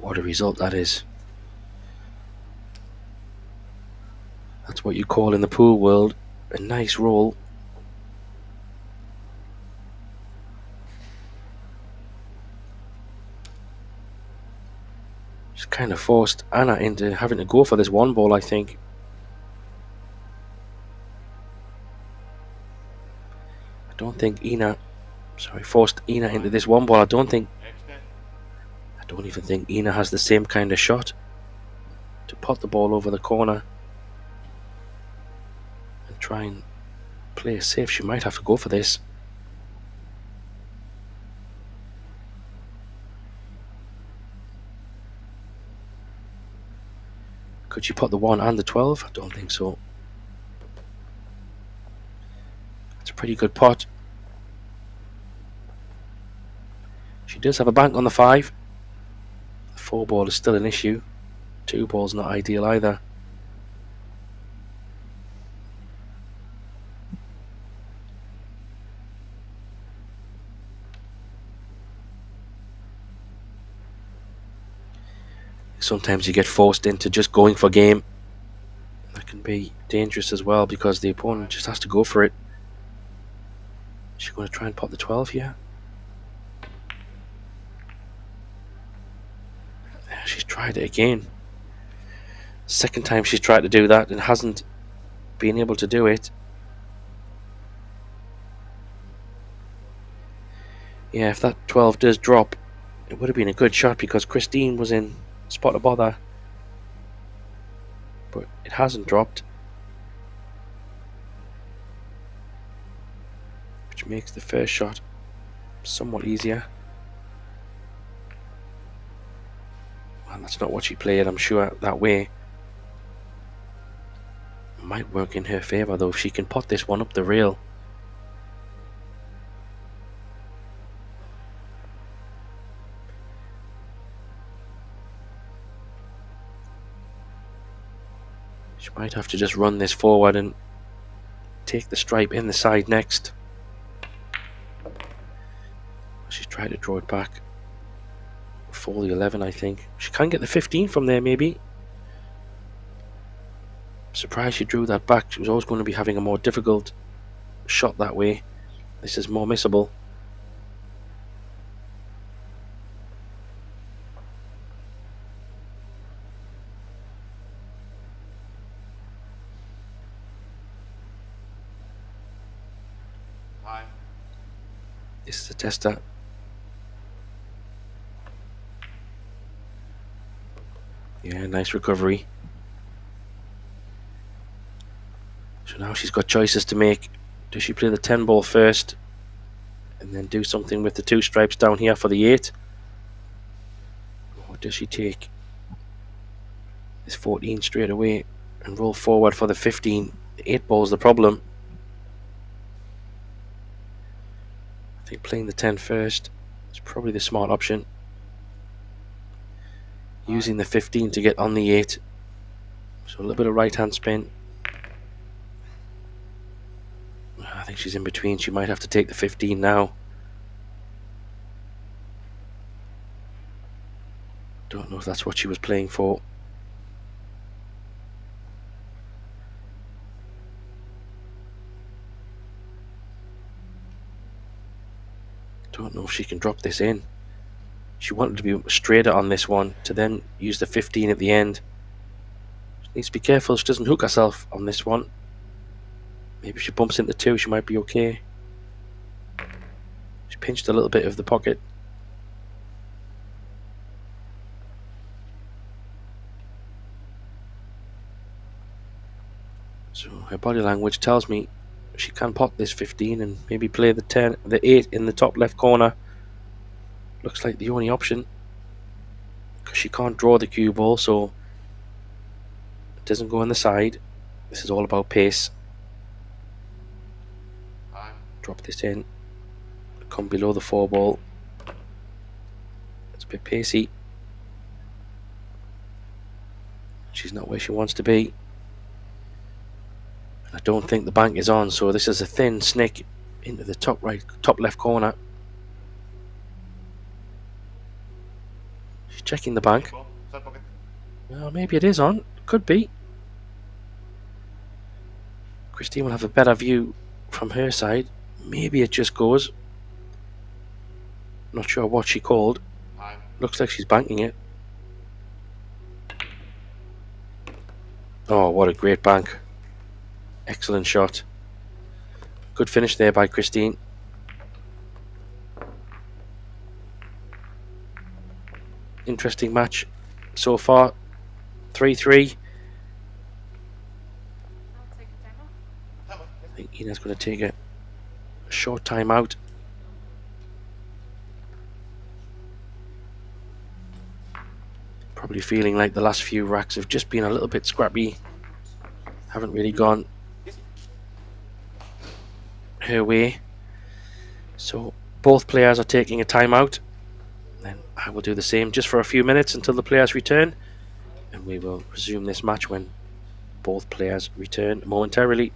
what a result that is. That's what you call in the pool world a nice roll. Just kind of forced Anna into having to go for this 1 ball, I think. I don't think forced Ina into this 1 ball. I don't even think Ina has the same kind of shot to pot the ball over the corner and try and play it safe. She might have to go for this. Could she pot the 1 and the 12? I don't think so. It's a pretty good pot. She does have a bank on the 5. The 4 ball is still an issue. 2 ball's not ideal either. Sometimes you get forced into just going for game. That can be dangerous as well because the opponent just has to go for it. She's going to try and pot the 12 here. She's tried it again. Second time she's tried to do that and hasn't been able to do it. Yeah, if that 12 does drop, it would have been a good shot because Christine was in spot of bother. It hasn't dropped, which makes the first shot somewhat easier. Well, that's not what she played, I'm sure. That way might work in her favour, though, if she can pot this one up the rail. She might have to just run this forward and take the stripe in the side next. She's trying to draw it back for the 11, I think. She can get the 15 from there, maybe. Surprised she drew that back. She was always going to be having a more difficult shot that way. This is more missable. Time. This is a tester. Yeah, nice recovery. So now she's got choices to make. Does she play the 10 ball first and then do something with the 2 stripes down here for the 8? Or does she take this 14 straight away and roll forward for the 15? The 8 ball's the problem. I think playing the 10 first is probably the smart option. Using the 15 to get on the 8. So a little bit of right hand spin. I think she's in between. She might have to take the 15 now. Don't know if that's what she was playing for. Don't know if she can drop this in. She wanted to be straighter on this one to then use the 15 at the end. She needs to be careful she doesn't hook herself on this one. Maybe if she bumps into 2, she might be okay. She pinched a little bit of the pocket. So her body language tells me she can pot this 15 and maybe play the 8 in the top left corner. Looks like the only option, because she can't draw the cue ball, so it doesn't go on the side. This is all about pace. Drop this in, come below the 4 ball. It's a bit pacey. She's not where she wants to be. I don't think the bank is on, so this is a thin snick into the top left corner. She's checking the bank. Well, maybe it is on. Could be. Christine will have a better view from her side. Maybe it just goes. Not sure what she called. Looks like she's banking it. Oh, what a great bank. Excellent shot. Good finish there by Christine. Interesting match so far. 3-3. I think Ina's going to take a short time out. Probably feeling like the last few racks have just been a little bit scrappy. Haven't really gone her way. So both players are taking a timeout. Then I will do the same just for a few minutes until the players return. And we will resume this match when both players return momentarily.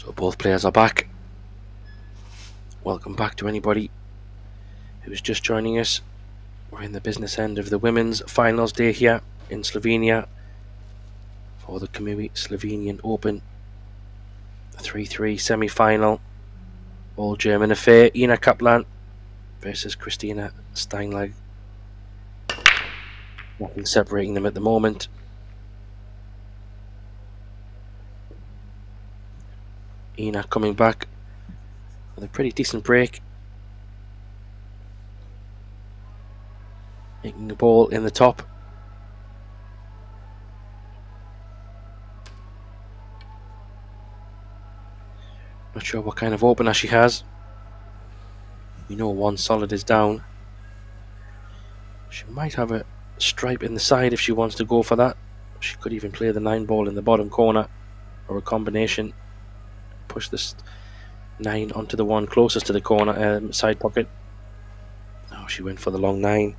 So both players are back. Welcome back to anybody who's just joining us. We're in the business end of the women's finals day here in Slovenia for the Kamui Slovenian Open 3-3 semi-final. All German affair. Ina KAPLAN versus Christina Steinlage. Nothing separating them at the moment. Ina coming back with a pretty decent break. Making the ball in the top. Not sure what kind of opener she has. We know one solid is down. She might have a stripe in the side if she wants to go for that. She could even play the 9 ball in the bottom corner, or a combination. Push this 9 onto the one closest to the corner side pocket. Oh, she went for the long 9.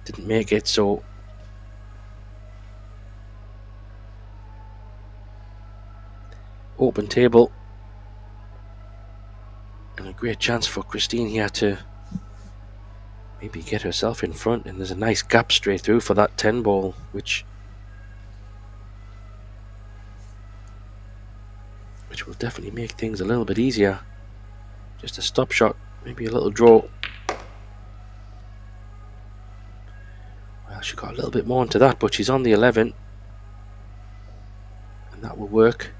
Didn't make it, so open table. And a great chance for Christine here to maybe get herself in front, and there's a nice gap straight through for that 10 ball, which will definitely make things a little bit easier. Just a stop shot, maybe a little draw. Well, she got a little bit more into that, but she's on the 11, and that will work.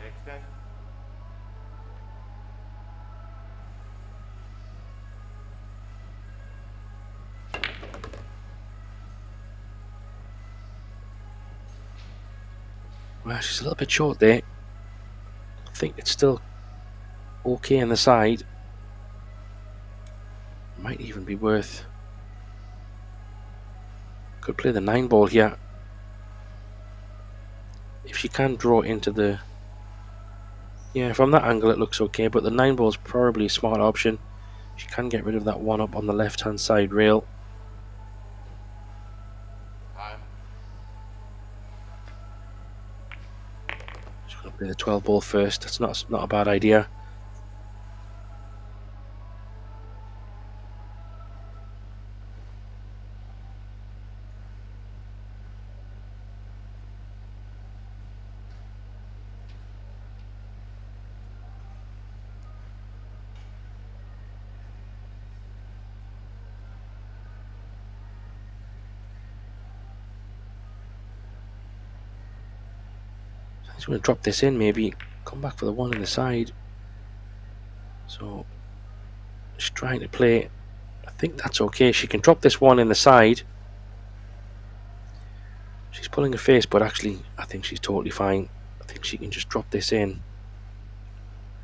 Extend. Well, she's a little bit short there. I think it's still okay on the side. Might even be worth. Could play the 9 ball here. If she can draw into the... Yeah, from that angle it looks okay, but the 9 ball is probably a smart option. She can get rid of that one up on the left hand side rail. She's going to play the 12 ball first. That's not a bad idea. She's going to drop this in, maybe come back for the 1 on the side. So she's trying to play. I think that's okay. She can drop this 1 in the side. She's pulling a face, but actually I think she's totally fine. I think she can just drop this in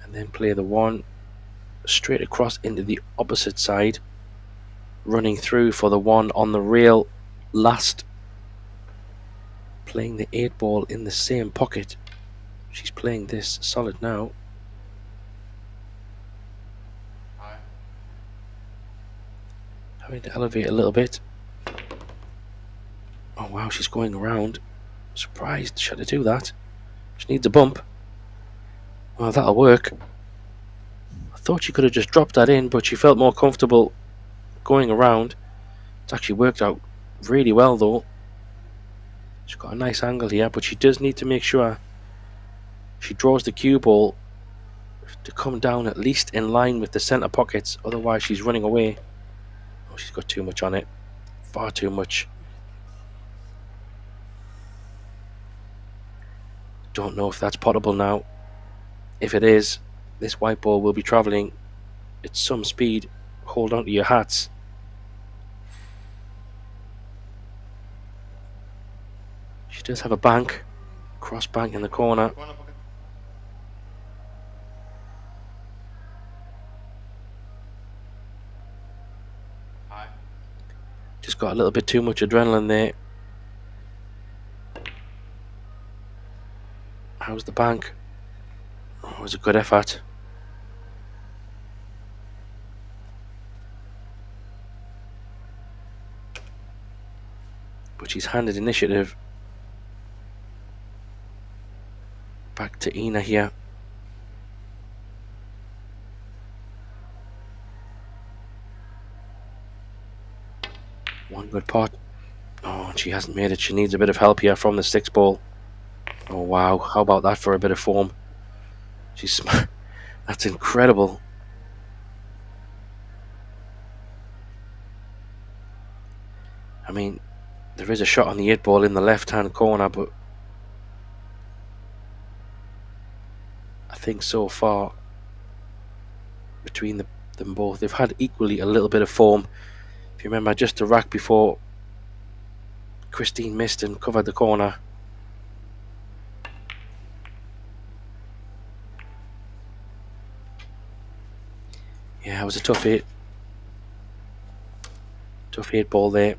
and then play the 1 straight across into the opposite side, running through for the 1 on the rail last, playing the 8 ball in the same pocket. She's playing this solid now. Having to elevate a little bit. Oh wow, she's going around. Surprised she had to do that. She needs a bump. Well, that'll work. I thought she could have just dropped that in, but she felt more comfortable going around. It's actually worked out really well though. She's got a nice angle here, but she does need to make sure she draws the cue ball to come down at least in line with the center pockets, otherwise she's running away. Oh, she's got too much on it. Far too much. Don't know if that's potable now. If it is, this white ball will be traveling at some speed. Hold on to your hats. She does have a bank, cross bank in the corner. Just got a little bit too much adrenaline there. How's the bank? Oh, it was a good effort. But she's handed initiative back to Ina here. One good pot. Oh, and she hasn't made it. She needs a bit of help here from the 6 ball. Oh wow, how about that for a bit of form? She's that's incredible. I mean, there is a shot on the 8 ball in the left hand corner, but I think so far between them both, they've had equally a little bit of form. If you remember, just a rack before, Christine missed and covered the corner. Yeah, it was a tough hit. Tough 8 ball there.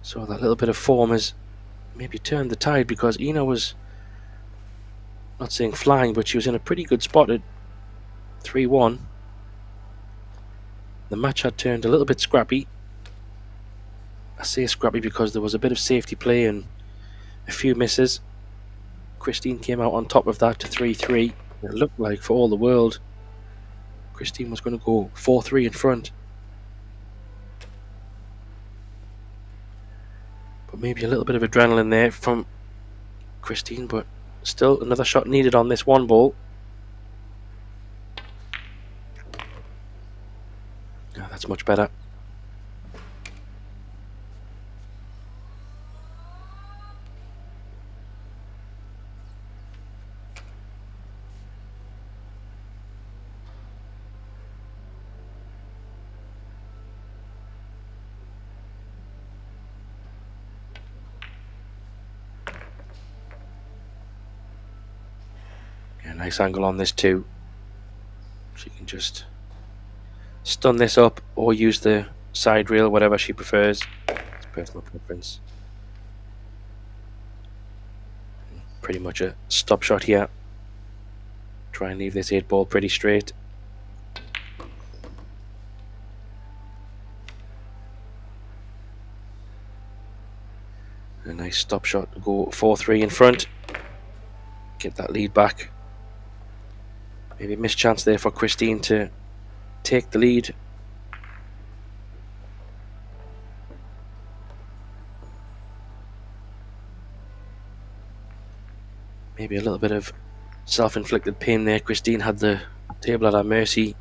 So that little bit of form has maybe turned the tide, because Ina was, not saying flying, but she was in a pretty good spot at 3-1. The match had turned a little bit scrappy. I say scrappy because there was a bit of safety play and a few misses. Christine came out on top of that to 3-3. It looked like, for all the world, Christine was going to go 4-3 in front. But maybe a little bit of adrenaline there from Christine, but still another shot needed on this 1 ball. Oh, that's much better. Nice angle on this too. She can just stun this up or use the side rail, whatever she prefers. It's personal preference. Pretty much a stop shot here. Try and leave this 8 ball pretty straight. A nice stop shot to go 4-3 in front. Get that lead back. Maybe a missed chance there for Christine to take the lead. Maybe a little bit of self-inflicted pain there. Christine had the table at her mercy.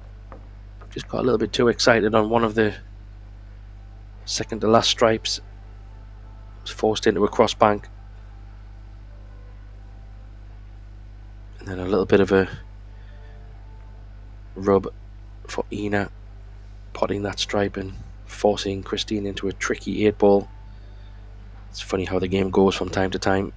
Just got a little bit too excited on one of the second to last stripes. Was forced into a cross bank. And then a little bit of a rub for Ina, potting that stripe and forcing Christine into a tricky 8 ball. It's funny how the game goes from time to time.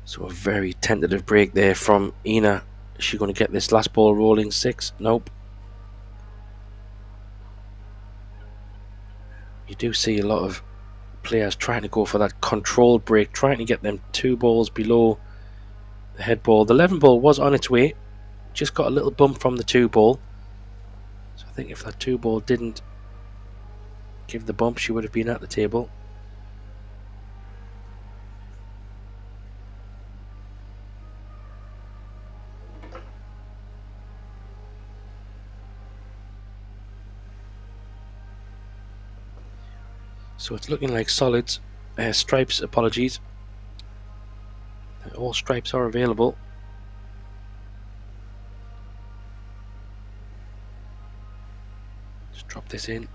So a very tentative break there from Ina. Is she going to get this last ball rolling 6? Nope. You do see a lot of players trying to go for that controlled break, trying to get them 2 balls below the head ball. The 11 ball was on its way, just got a little bump from the 2 ball. So I think if that 2 ball didn't give the bump, she would have been at the table. So it's looking like solids stripes, apologies. All stripes are available. Just drop this in.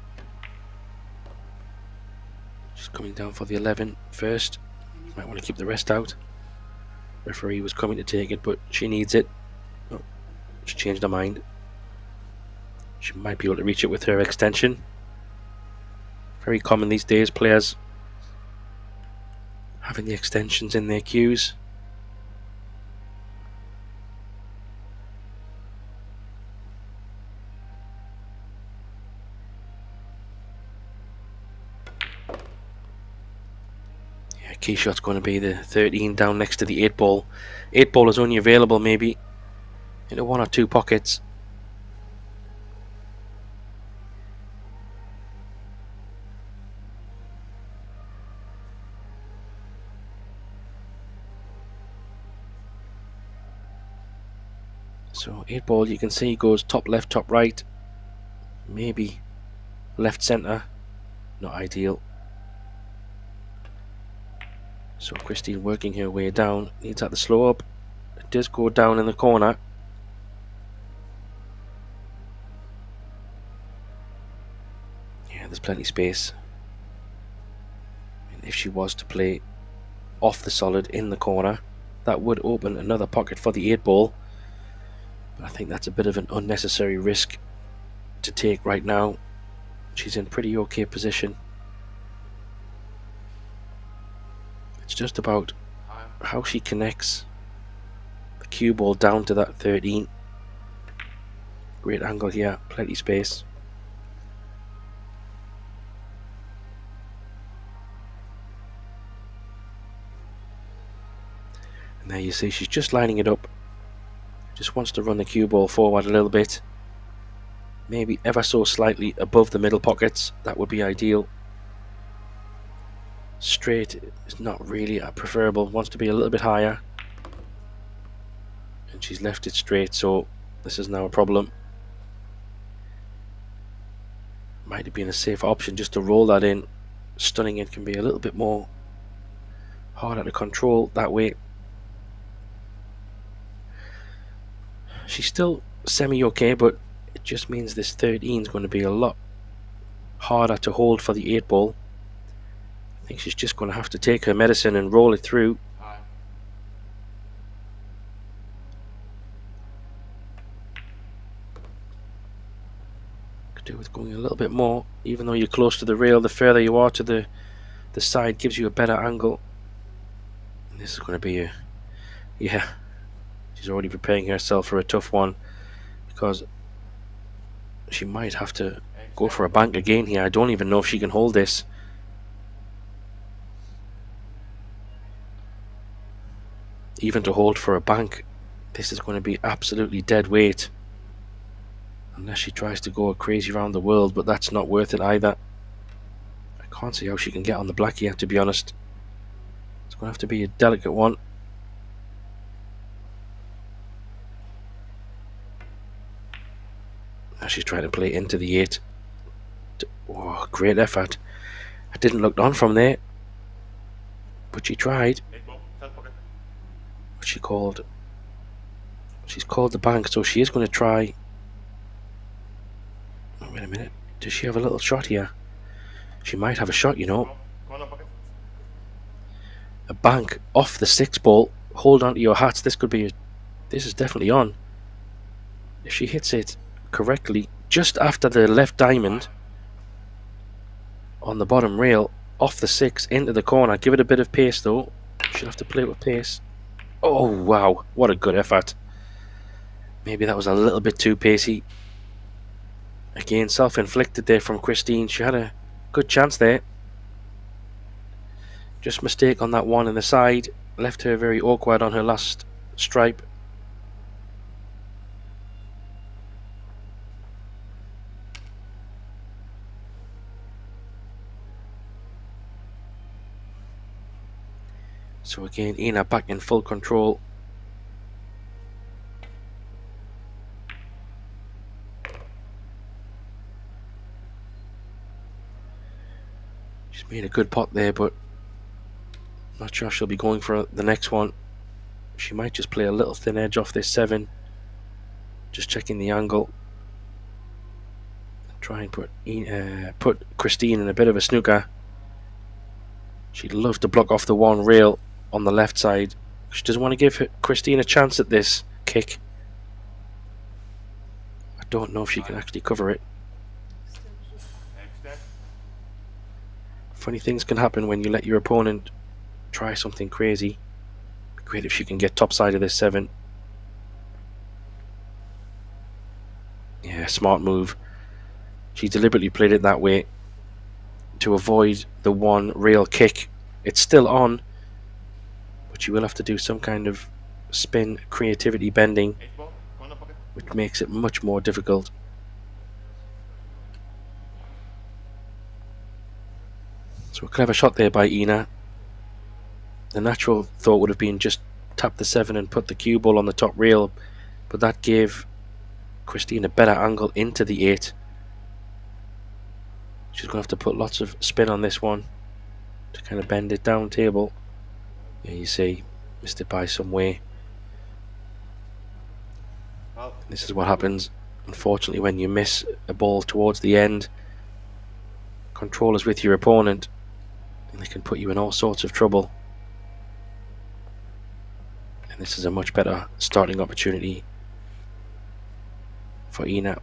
Just coming down for the 11 first. Might want to keep the rest out. Referee was coming to take it, but she needs it. Oh, she changed her mind. She might be able to reach it with her extension. Very common these days, players having the extensions in their cues. Yeah, key shot's going to be the 13 down next to the 8 ball. 8 ball is only available maybe in 1 or 2 pockets. So 8 ball, you can see goes top left, top right, maybe left centre, not ideal. So Christine working her way down, needs at the slow up. It does go down in the corner. Yeah, there's plenty of space. And if she was to play off the solid in the corner, that would open another pocket for the 8 ball. But I think that's a bit of an unnecessary risk to take right now. She's in pretty okay position. It's just about how she connects the cue ball down to that 13. Great angle here, plenty space. And there you see she's just lining it up. Just wants to run the cue ball forward a little bit. Maybe ever so slightly above the middle pockets. That would be ideal. Straight is not really preferable. Wants to be a little bit higher. And she's left it straight, so this is now a problem. Might have been a safer option just to roll that in. Stunning it can be a little bit more harder to control that way. She's still semi-okay, but it just means this 13 is going to be a lot harder to hold for the 8 ball. I think she's just going to have to take her medicine and roll it through. Could do with going a little bit more. Even though you're close to the rail, the further you are to the side gives you a better angle. And this is going to be a... yeah. She's already preparing herself for a tough one, because she might have to go for a bank again here. I don't even know if she can hold this. Even to hold for a bank, this is going to be absolutely dead weight. Unless she tries to go crazy around the world, but that's not worth it either. I can't see how she can get on the black here, to be honest. It's going to have to be a delicate one. Now she's trying to play into the 8. Oh, great effort. I didn't look on from there, but she tried. What she's called the bank, so she is going to try. Oh, wait a minute, does she have a little shot here? She might have a shot, you know. A bank off the 6 ball. Hold on to your hats. This could be this is definitely on. If she hits it correctly just after the left diamond on the bottom rail, off the 6 into the corner. Give it a bit of pace though. She'll have to play it with pace. Oh wow, what a good effort. Maybe that was a little bit too pacey. Again, self-inflicted there from Christine. She had a good chance there. Just mistake on that one in the side. Left her very awkward on her last stripe. So again, Ina back in full control. She's made a good pot there, but Not sure if she'll be going for the next one. She might just play a little thin edge off this 7. Just checking the angle. Try and put Christine in a bit of a snooker. She'd love to block off the 1 rail on the left side. She doesn't want to give Christine a chance at this kick. I don't know if she can actually cover it. Funny things can happen when you let your opponent try something crazy. Great if she can get top side of this 7. Yeah, smart move. She deliberately played it that way to avoid the 1 rail kick. It's still on, but you will have to do some kind of spin creativity bending, which makes it much more difficult. So a clever shot there by Ina. The natural thought would have been just tap the 7 and put the cue ball on the top rail, but that gave Christine a better angle into the 8. She's going to have to put lots of spin on this one to kind of bend it down table. Yeah, you see, missed it by some way. This is what happens, unfortunately, when you miss a ball towards the end. Control is with your opponent, and they can put you in all sorts of trouble. And this is a much better starting opportunity for Ina.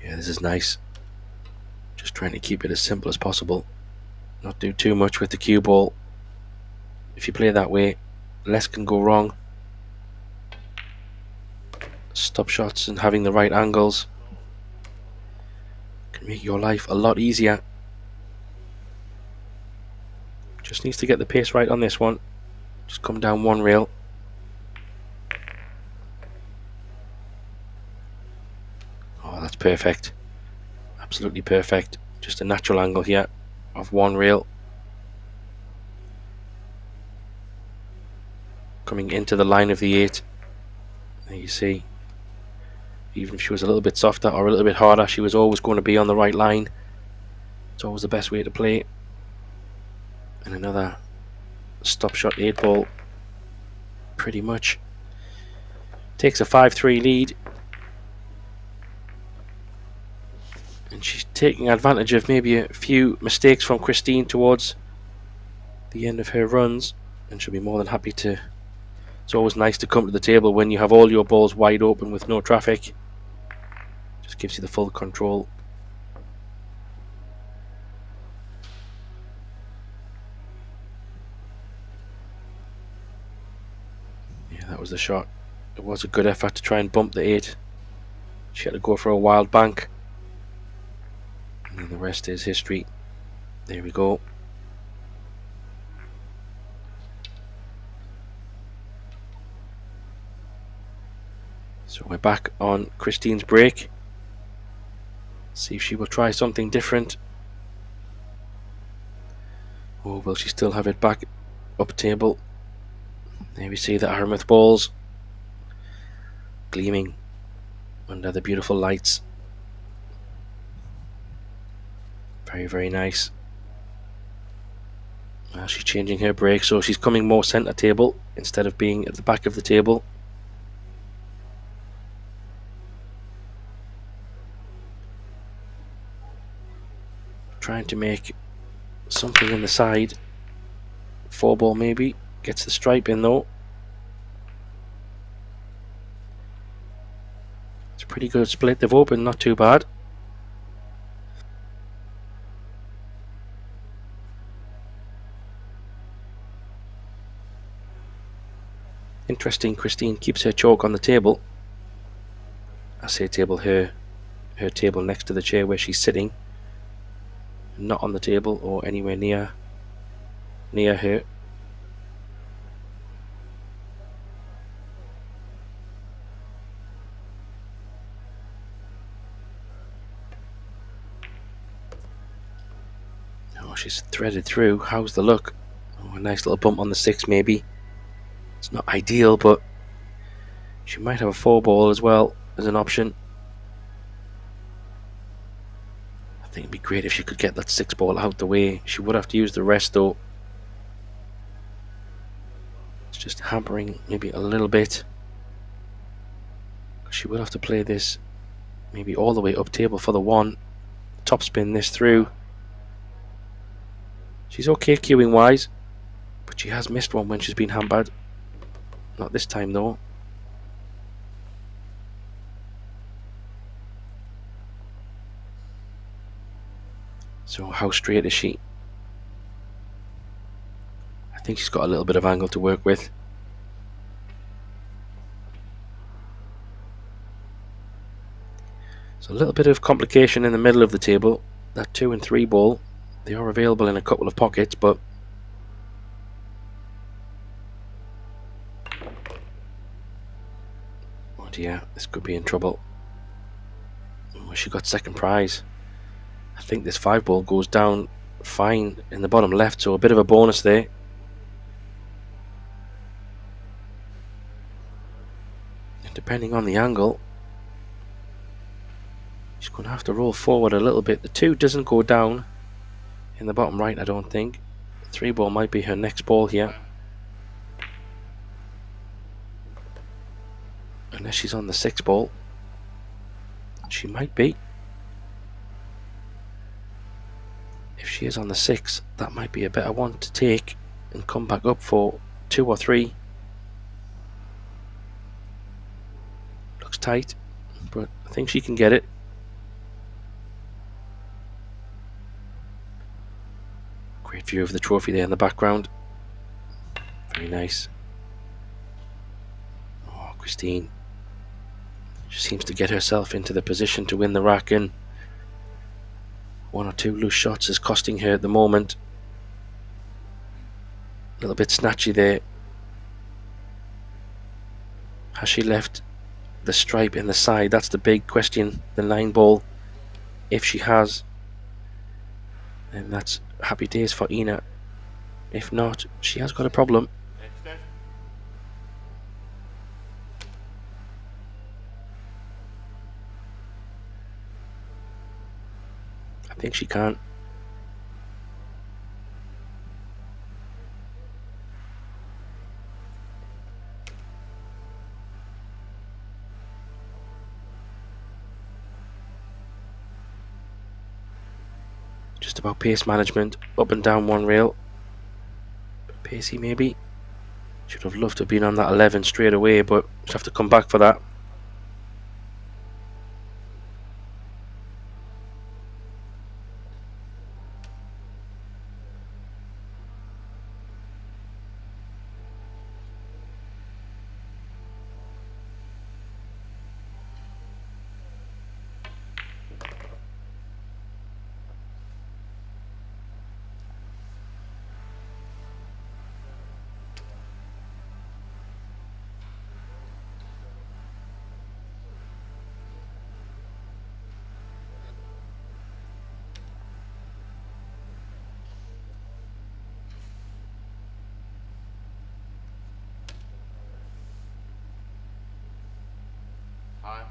Yeah, this is nice. Just trying to keep it as simple as possible. Not do too much with the cue ball. If you play that way, less can go wrong. Stop shots and having the right angles can make your life a lot easier. Just needs to get the pace right on this one. Just come down 1 rail. Oh, that's perfect. Absolutely perfect. Just a natural angle here of 1 rail. Coming into the line of the 8. There you see. Even if she was a little bit softer or a little bit harder, she was always going to be on the right line. It's always the best way to play. And another stop shot 8 ball. Pretty much. Takes a 5-3 lead. And she's taking advantage of maybe a few mistakes from Christine towards the end of her runs. And she'll be more than happy to. It's always nice to come to the table when you have all your balls wide open with no traffic. Just gives you the full control. Yeah, that was the shot. It was a good effort to try and bump the 8. She had to go for a wild bank. And then the rest is history. There we go. So we're back on Christine's break. See if she will try something different. Or will she still have it back up table? There we see the Aramith balls gleaming under the beautiful lights. Very, very nice. She's changing her break, so she's coming more center table instead of being at the back of the table. Trying to make something in the side. 4 ball maybe. Gets the stripe in though. It's a pretty good split. They've opened, not too bad. Interesting, Christine keeps her chalk on the table. I say table, her table next to the chair where she's sitting. Not on the table or anywhere near near her. Oh, she's threaded through. How's the look? Oh, a nice little bump on the 6 maybe. It's not ideal, but she might have a 4-ball as well as an option. I think it'd be great if she could get that 6-ball out the way. She would have to use the rest though. It's just hampering maybe a little bit. She will have to play this maybe all the way up table for the 1. Top spin this through. She's okay cueing wise, but she has missed one when she's been hampered. Not this time though. So how straight is she? I think she's got a little bit of angle to work with. So a little bit of complication in the middle of the table. That 2 and 3 ball, they are available in a couple of pockets, but oh dear, this could be in trouble. Oh, she got second prize. I think this 5-ball goes down fine in the bottom left, so a bit of a bonus there. And depending on the angle, she's going to have to roll forward a little bit. The 2 doesn't go down in the bottom right, I don't think. The 3-ball might be her next ball here. Unless she's on the 6-ball. She might be. If she is on the 6, that might be a better one to take and come back up for 2 or 3. Looks tight, but I think she can get it. Great view of the trophy there in the background. Very nice. Oh, Christine. She seems to get herself into the position to win the rack, and 1 or 2 loose shots is costing her at the moment. A little bit snatchy there. Has she left the stripe in the side? That's the big question. The 9-ball. If she has, then that's happy days for Ina. If not, she has got a problem. I think she can. Just about pace management. Up and down one rail. Pacey maybe. Should have loved to have been on that 11 straight away, but she'll have to come back for that. Time.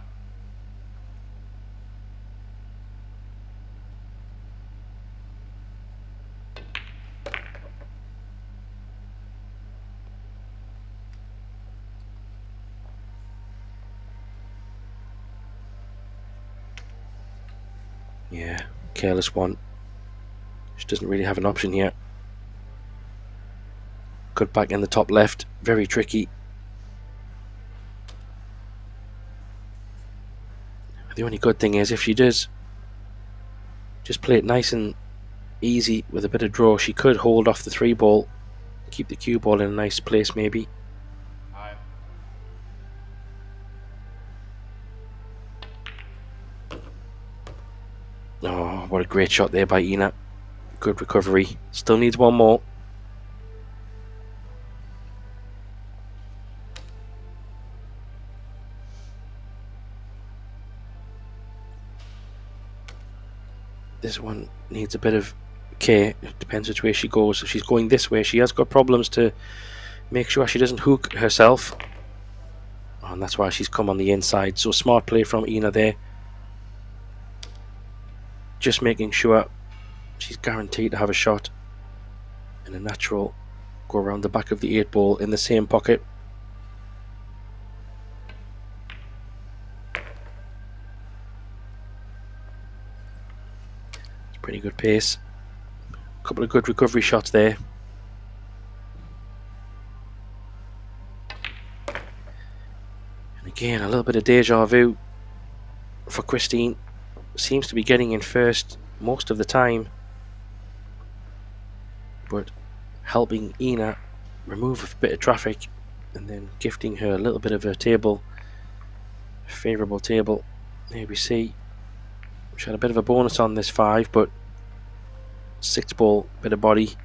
Yeah, careless one. She doesn't really have an option here. Cut back in the top left, very tricky. The only good thing is if she does just play it nice and easy with a bit of draw, she could hold off the 3-ball, keep the cue ball in a nice place maybe. Time. Oh, what a great shot there by Ina. Good recovery. Still needs one more. This one needs a bit of care. It depends which way she goes. If she's going this way, she has got problems to make sure she doesn't hook herself. And that's why she's come on the inside. So smart play from Ina there. Just making sure she's guaranteed to have a shot in a natural go around the back of the 8 ball in the same pocket. It's pretty good pace. A couple of good recovery shots there. And again, a little bit of deja vu for Christine. Seems to be getting in first most of the time, but helping Ina remove a bit of traffic and then gifting her a little bit of a table, a favourable table. Here we see she had a bit of a bonus on this 5, but 6 ball, bit of body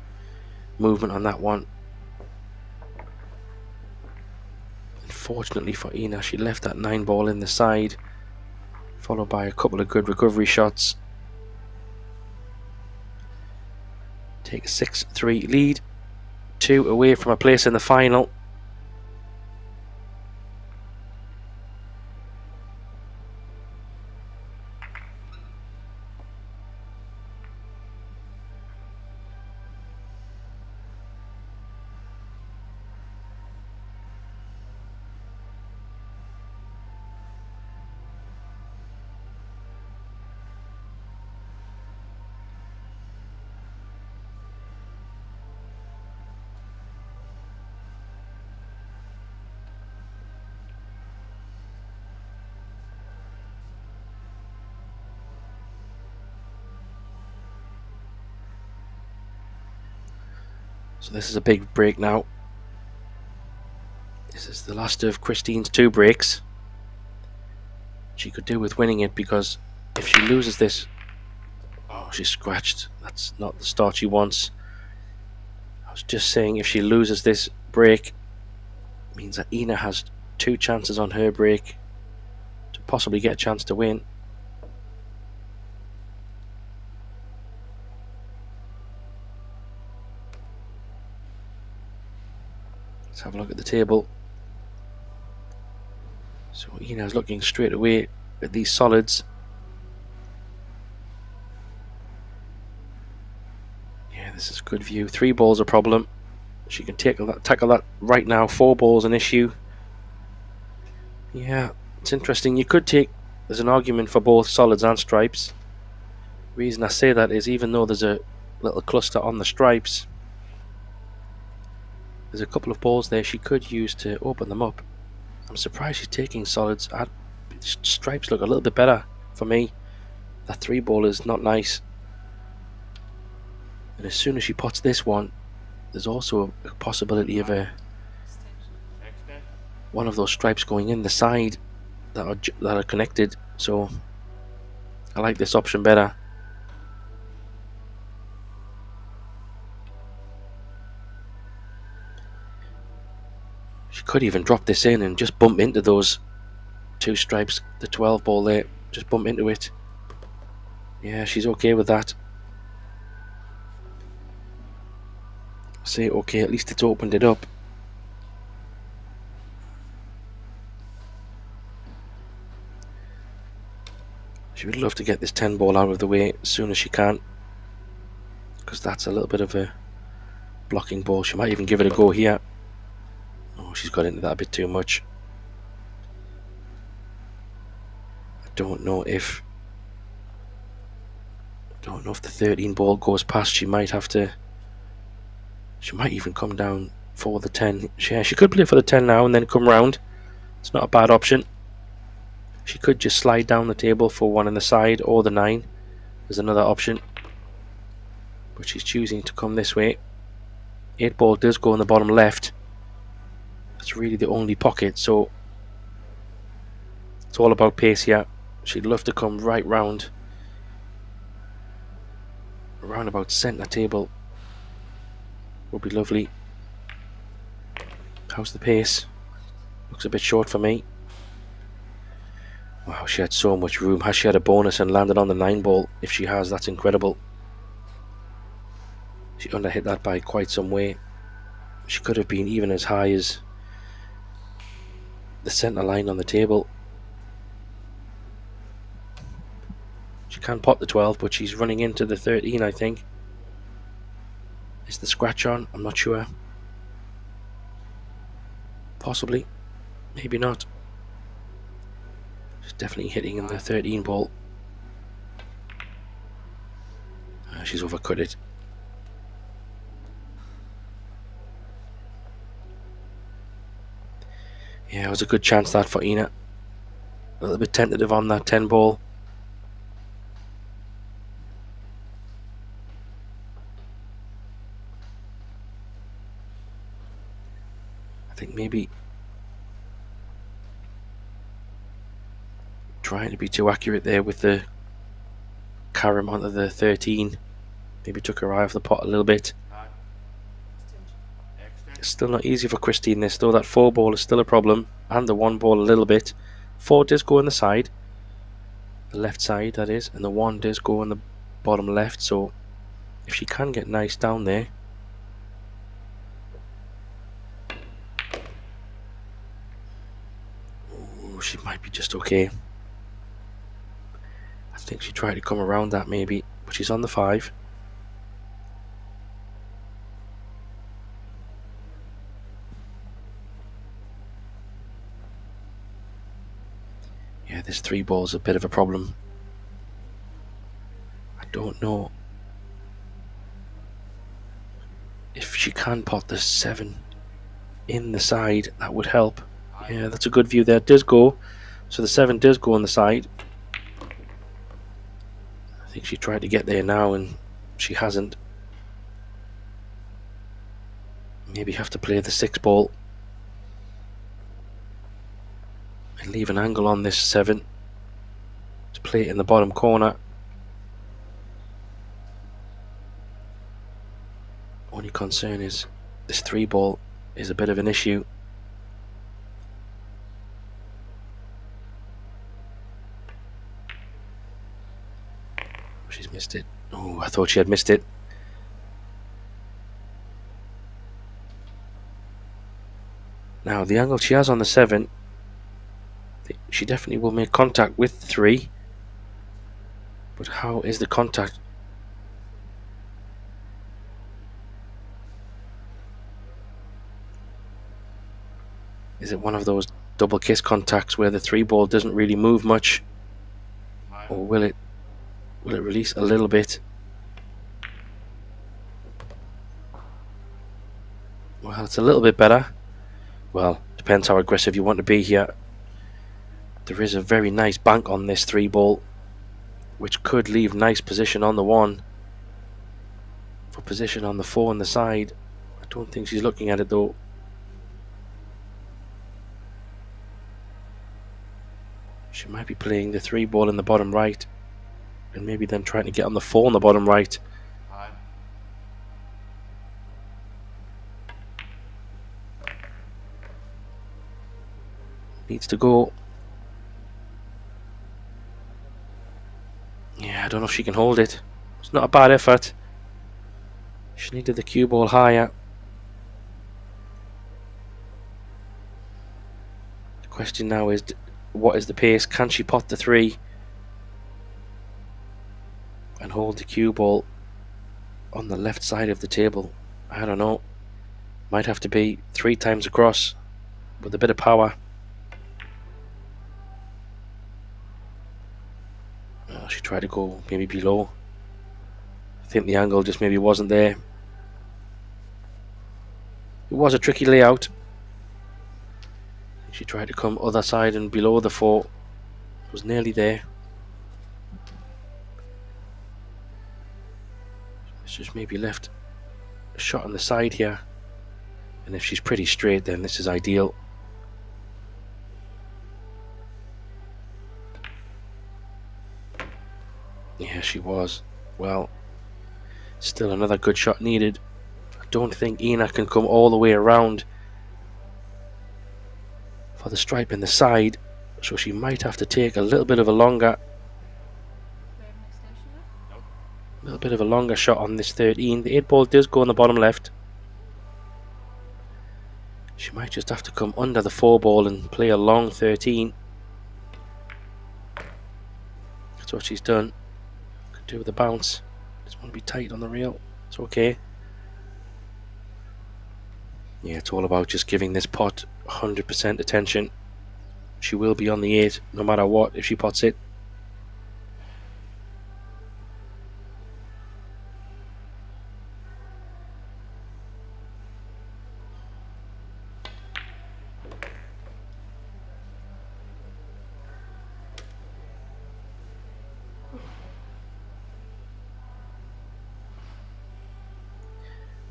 movement on that one. Unfortunately for Ina, she left that 9 ball in the side, followed by a couple of good recovery shots. Take a 6-3 lead, 2 away from a place in the final. So this is a big break now. This is the last of Christine's 2 breaks. She could do with winning it, because if she loses this... Oh, she's scratched. That's not the start she wants. I was just saying, if she loses this break, it means that Ina has 2 chances on her break to possibly get a chance to win. Let's have a look at the table. So Ina's looking straight away at these solids. Yeah, this is a good view. 3 balls a problem. She can tackle that right now. 4 balls an issue. Yeah, it's interesting. You could take... There's an argument for both solids and stripes. The reason I say that is, even though there's a little cluster on the stripes, there's a couple of balls there she could use to open them up. I'm surprised she's taking solids. Stripes look a little bit better for me. That 3 ball is not nice. And as soon as she puts this one, there's also a possibility of one of those stripes going in the side that are connected. So I like this option better. She could even drop this in and just bump into those 2 stripes, the 12 ball there, just bump into it. Yeah, she's okay with that. Say okay, at least it's opened it up. She would love to get this 10 ball out of the way as soon as she can, because that's a little bit of a blocking ball. She might even give it a go here. Oh, she's got into that a bit too much. I don't know if the 13 ball goes past. She might have to... She might even come down for the 10. Yeah, she could play for the 10 now and then come round. It's not a bad option. She could just slide down the table for 1 on the side, or the 9. There's another option. But she's choosing to come this way. 8 ball does go in the bottom left. It's really the only pocket, so it's all about pace here. She'd love to come right round. Around about centre table would be lovely. How's the pace? Looks a bit short for me. Wow, she had so much room. Has she had a bonus and landed on the 9 ball? If she has, that's incredible. She underhit that by quite some way. She could have been even as high as the centre line on the table. She can pot the 12, but she's running into the 13, I think. Is the scratch on? I'm not sure. Possibly. Maybe not. She's definitely hitting in the 13 ball. She's overcut it. Yeah, it was a good chance that for Ina. A little bit tentative on that 10 ball. I think maybe trying to be too accurate there with the carom onto the 13. Maybe took her eye off the pot a little bit. It's still not easy for Christine this though. That 4 ball is still a problem, and the 1 ball a little bit. 4 does go on the side, the left side that is, and the 1 does go on the bottom left, so if she can get nice down there. Ooh, she might be just okay. I think she tried to come around that maybe, but she's on the 5. Yeah, this 3 ball is a bit of a problem. I don't know if she can pot the 7 in the side. That would help. Yeah, that's a good view there. It does go. So the 7 does go on the side. I think she tried to get there now and she hasn't. Maybe have to play the 6 ball and leave an angle on this 7 to play it in the bottom corner. Only concern is this 3 ball is a bit of an issue. She's missed it. Oh, I thought she had missed it. Now the angle she has on the 7, she definitely will make contact with 3, but how is the contact? Is it one of those double kiss contacts where the 3 ball doesn't really move much, or will it release a little bit? Well, it's a little bit better. Well, depends how aggressive you want to be here. There is a very nice bank on this 3 ball, which could leave nice position on the 1 for position on the 4 on the side. I don't think she's looking at it though. She might be playing the 3 ball in the bottom right and maybe then trying to get on the 4 on the bottom right. Needs to go. Yeah, I don't know if she can hold it. It's not a bad effort. She needed the cue ball higher. The question now is, what is the pace? Can she pot the 3 and hold the cue ball on the left side of the table? I don't know. Might have to be 3 times across with a bit of power. She tried to go maybe below. I think the angle just maybe wasn't there. It was a tricky layout. She tried to come other side and below the 4. It was nearly there. It's just maybe left a shot on the side here. And if she's pretty straight, then this is ideal. Yeah, she was. Well, still another good shot needed. I don't think Ina can come all the way around for the stripe in the side. So she might have to take a little bit of a longer shot on this 13. The 8 ball does go on the bottom left. She might just have to come under the 4 ball and play a long 13. That's what she's done. Could do with a bounce. Just want to be tight on the rail. It's okay. Yeah, it's all about just giving this pot 100% attention. She will be on the 8 no matter what if she pots it.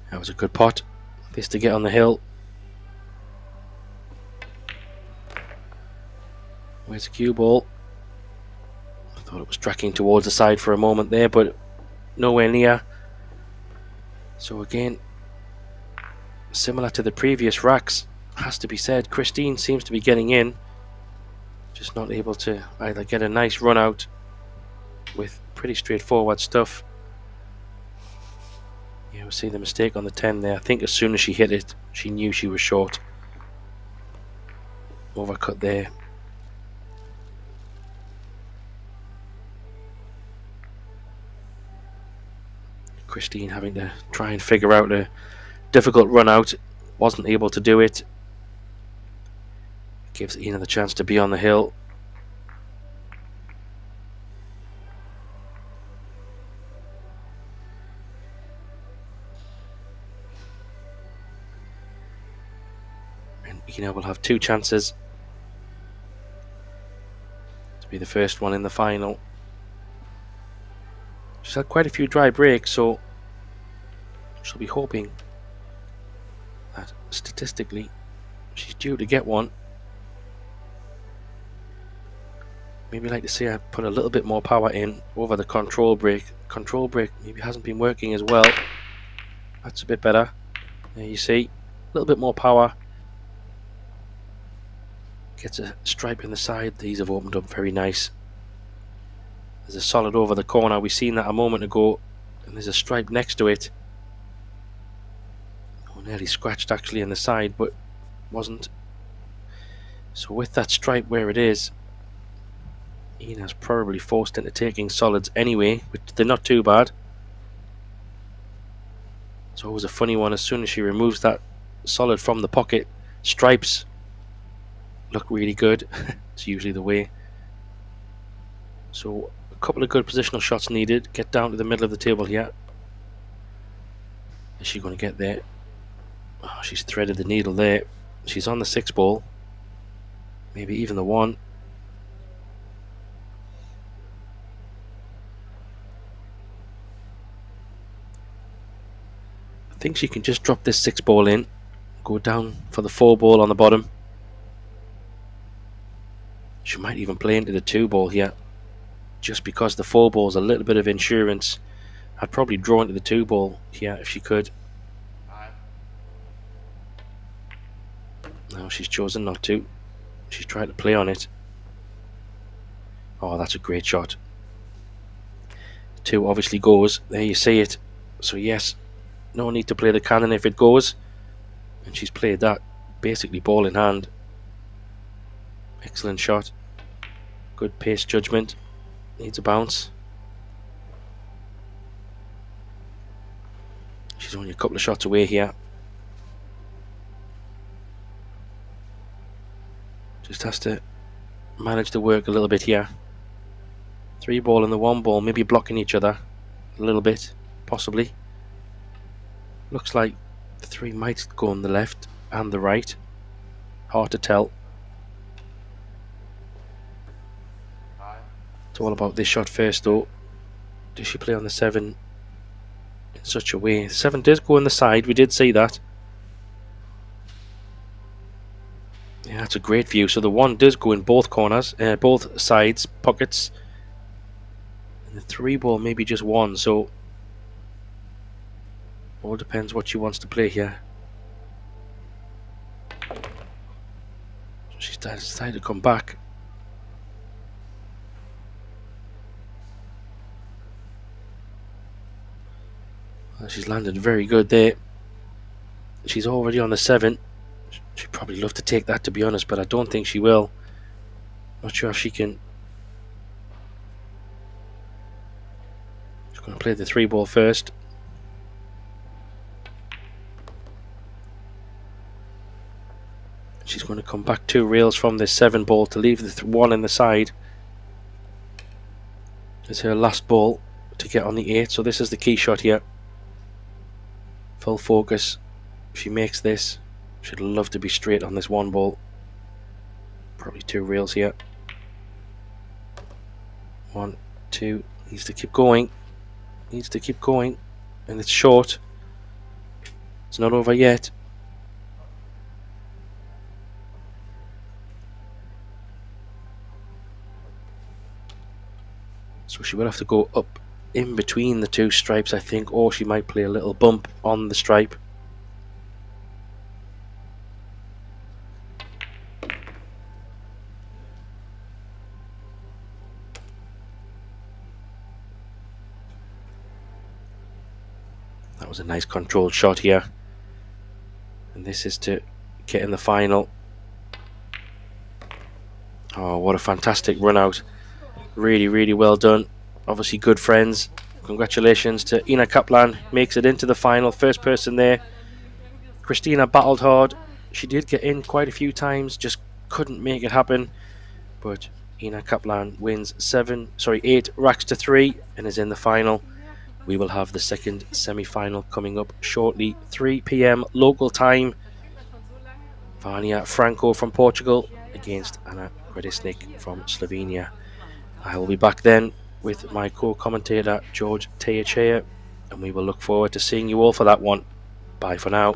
That was a good pot. This to get on the hill. Where's the cue ball? I thought it was tracking towards the side for a moment there, but nowhere near. So again, similar to the previous racks, has to be said, Christine seems to be getting in. Just not able to either get a nice run out with pretty straightforward stuff. Yeah, we'll see the mistake on the 10 there. I think as soon as she hit it, she knew she was short. Overcut there. Christine having to try and figure out a difficult run out. Wasn't able to do it. Gives Ina the chance to be on the hill. Ina will have 2 chances to be the first one in the final. She's had quite a few dry breaks, so she'll be hoping that statistically she's due to get one. Maybe like to see her put a little bit more power in over the control break. Control break maybe hasn't been working as well. That's a bit better. There you see, a little bit more power. Gets a stripe in the side. These have opened up very nice. There's a solid over the corner. We seen that a moment ago, and there's a stripe next to it. Oh, nearly scratched actually in the side, but wasn't. So with that stripe where it is, Ina's probably forced into taking solids anyway, which they're not too bad. It's always a funny one. As soon as she removes that solid from the pocket, stripes look really good. It's usually the way. So a couple of good positional shots needed. Get down to the middle of the table here. Is she going to get there? Oh, she's threaded the needle there. She's on the 6 ball. Maybe even the 1. I think she can just drop this 6 ball in. Go down for the 4 ball on the bottom. She might even play into the 2 ball here, just because the 4 ball is a little bit of insurance. I'd probably draw into the 2 ball here if she could. No, she's chosen not to. She's tried to play on it. Oh, that's a great shot. 2 obviously goes. There you see it. So yes, no need to play the cannon if it goes. And she's played that basically ball in hand. Excellent shot. Good pace judgment. Needs a bounce. She's only a couple of shots away here. Just has to manage the work a little bit here. 3 ball and the 1 ball maybe blocking each other a little bit, possibly. Looks like the 3 might go on the left and the right. Hard to tell. It's all about this shot first though. Does she play on the 7 in such a way? 7 does go on the side, we did see that. Yeah, that's a great view. So the 1 does go in both corners, both sides, pockets. And the 3 ball maybe just 1, so all depends what she wants to play here. She's decided to come back. She's landed very good there. She's already on the 7. She'd probably love to take that, to be honest, but I don't think she will. Not sure if she can. She's going to play the 3 ball first. She's going to come back 2 rails from this 7 ball to leave the 1 in the side. It's her last ball to get on the 8, so this is the key shot here. Full focus. If she makes this, she'd love to be straight on this 1 ball. Probably 2 rails here. 1, 2. Needs to keep going. Needs to keep going. And it's short. It's not over yet. So she will have to go up in between the 2 stripes, I think, or she might play a little bump on the stripe. That was a nice controlled shot here. And this is to get in the final. Oh, what a fantastic run out. Really, really well done. Obviously good friends. Congratulations to Ina KAPLAN. Makes it into the final. First person there. Christina battled hard. She did get in quite a few times. Just couldn't make it happen. But Ina KAPLAN wins 8 racks to 3 and is in the final. We will have the second semi-final coming up shortly. 3 PM local time. Vania Franco from Portugal against Anna Gradisnik from Slovenia. I will be back then with my co-commentator George Tejachea, and we will look forward to seeing you all for that one. Bye for now.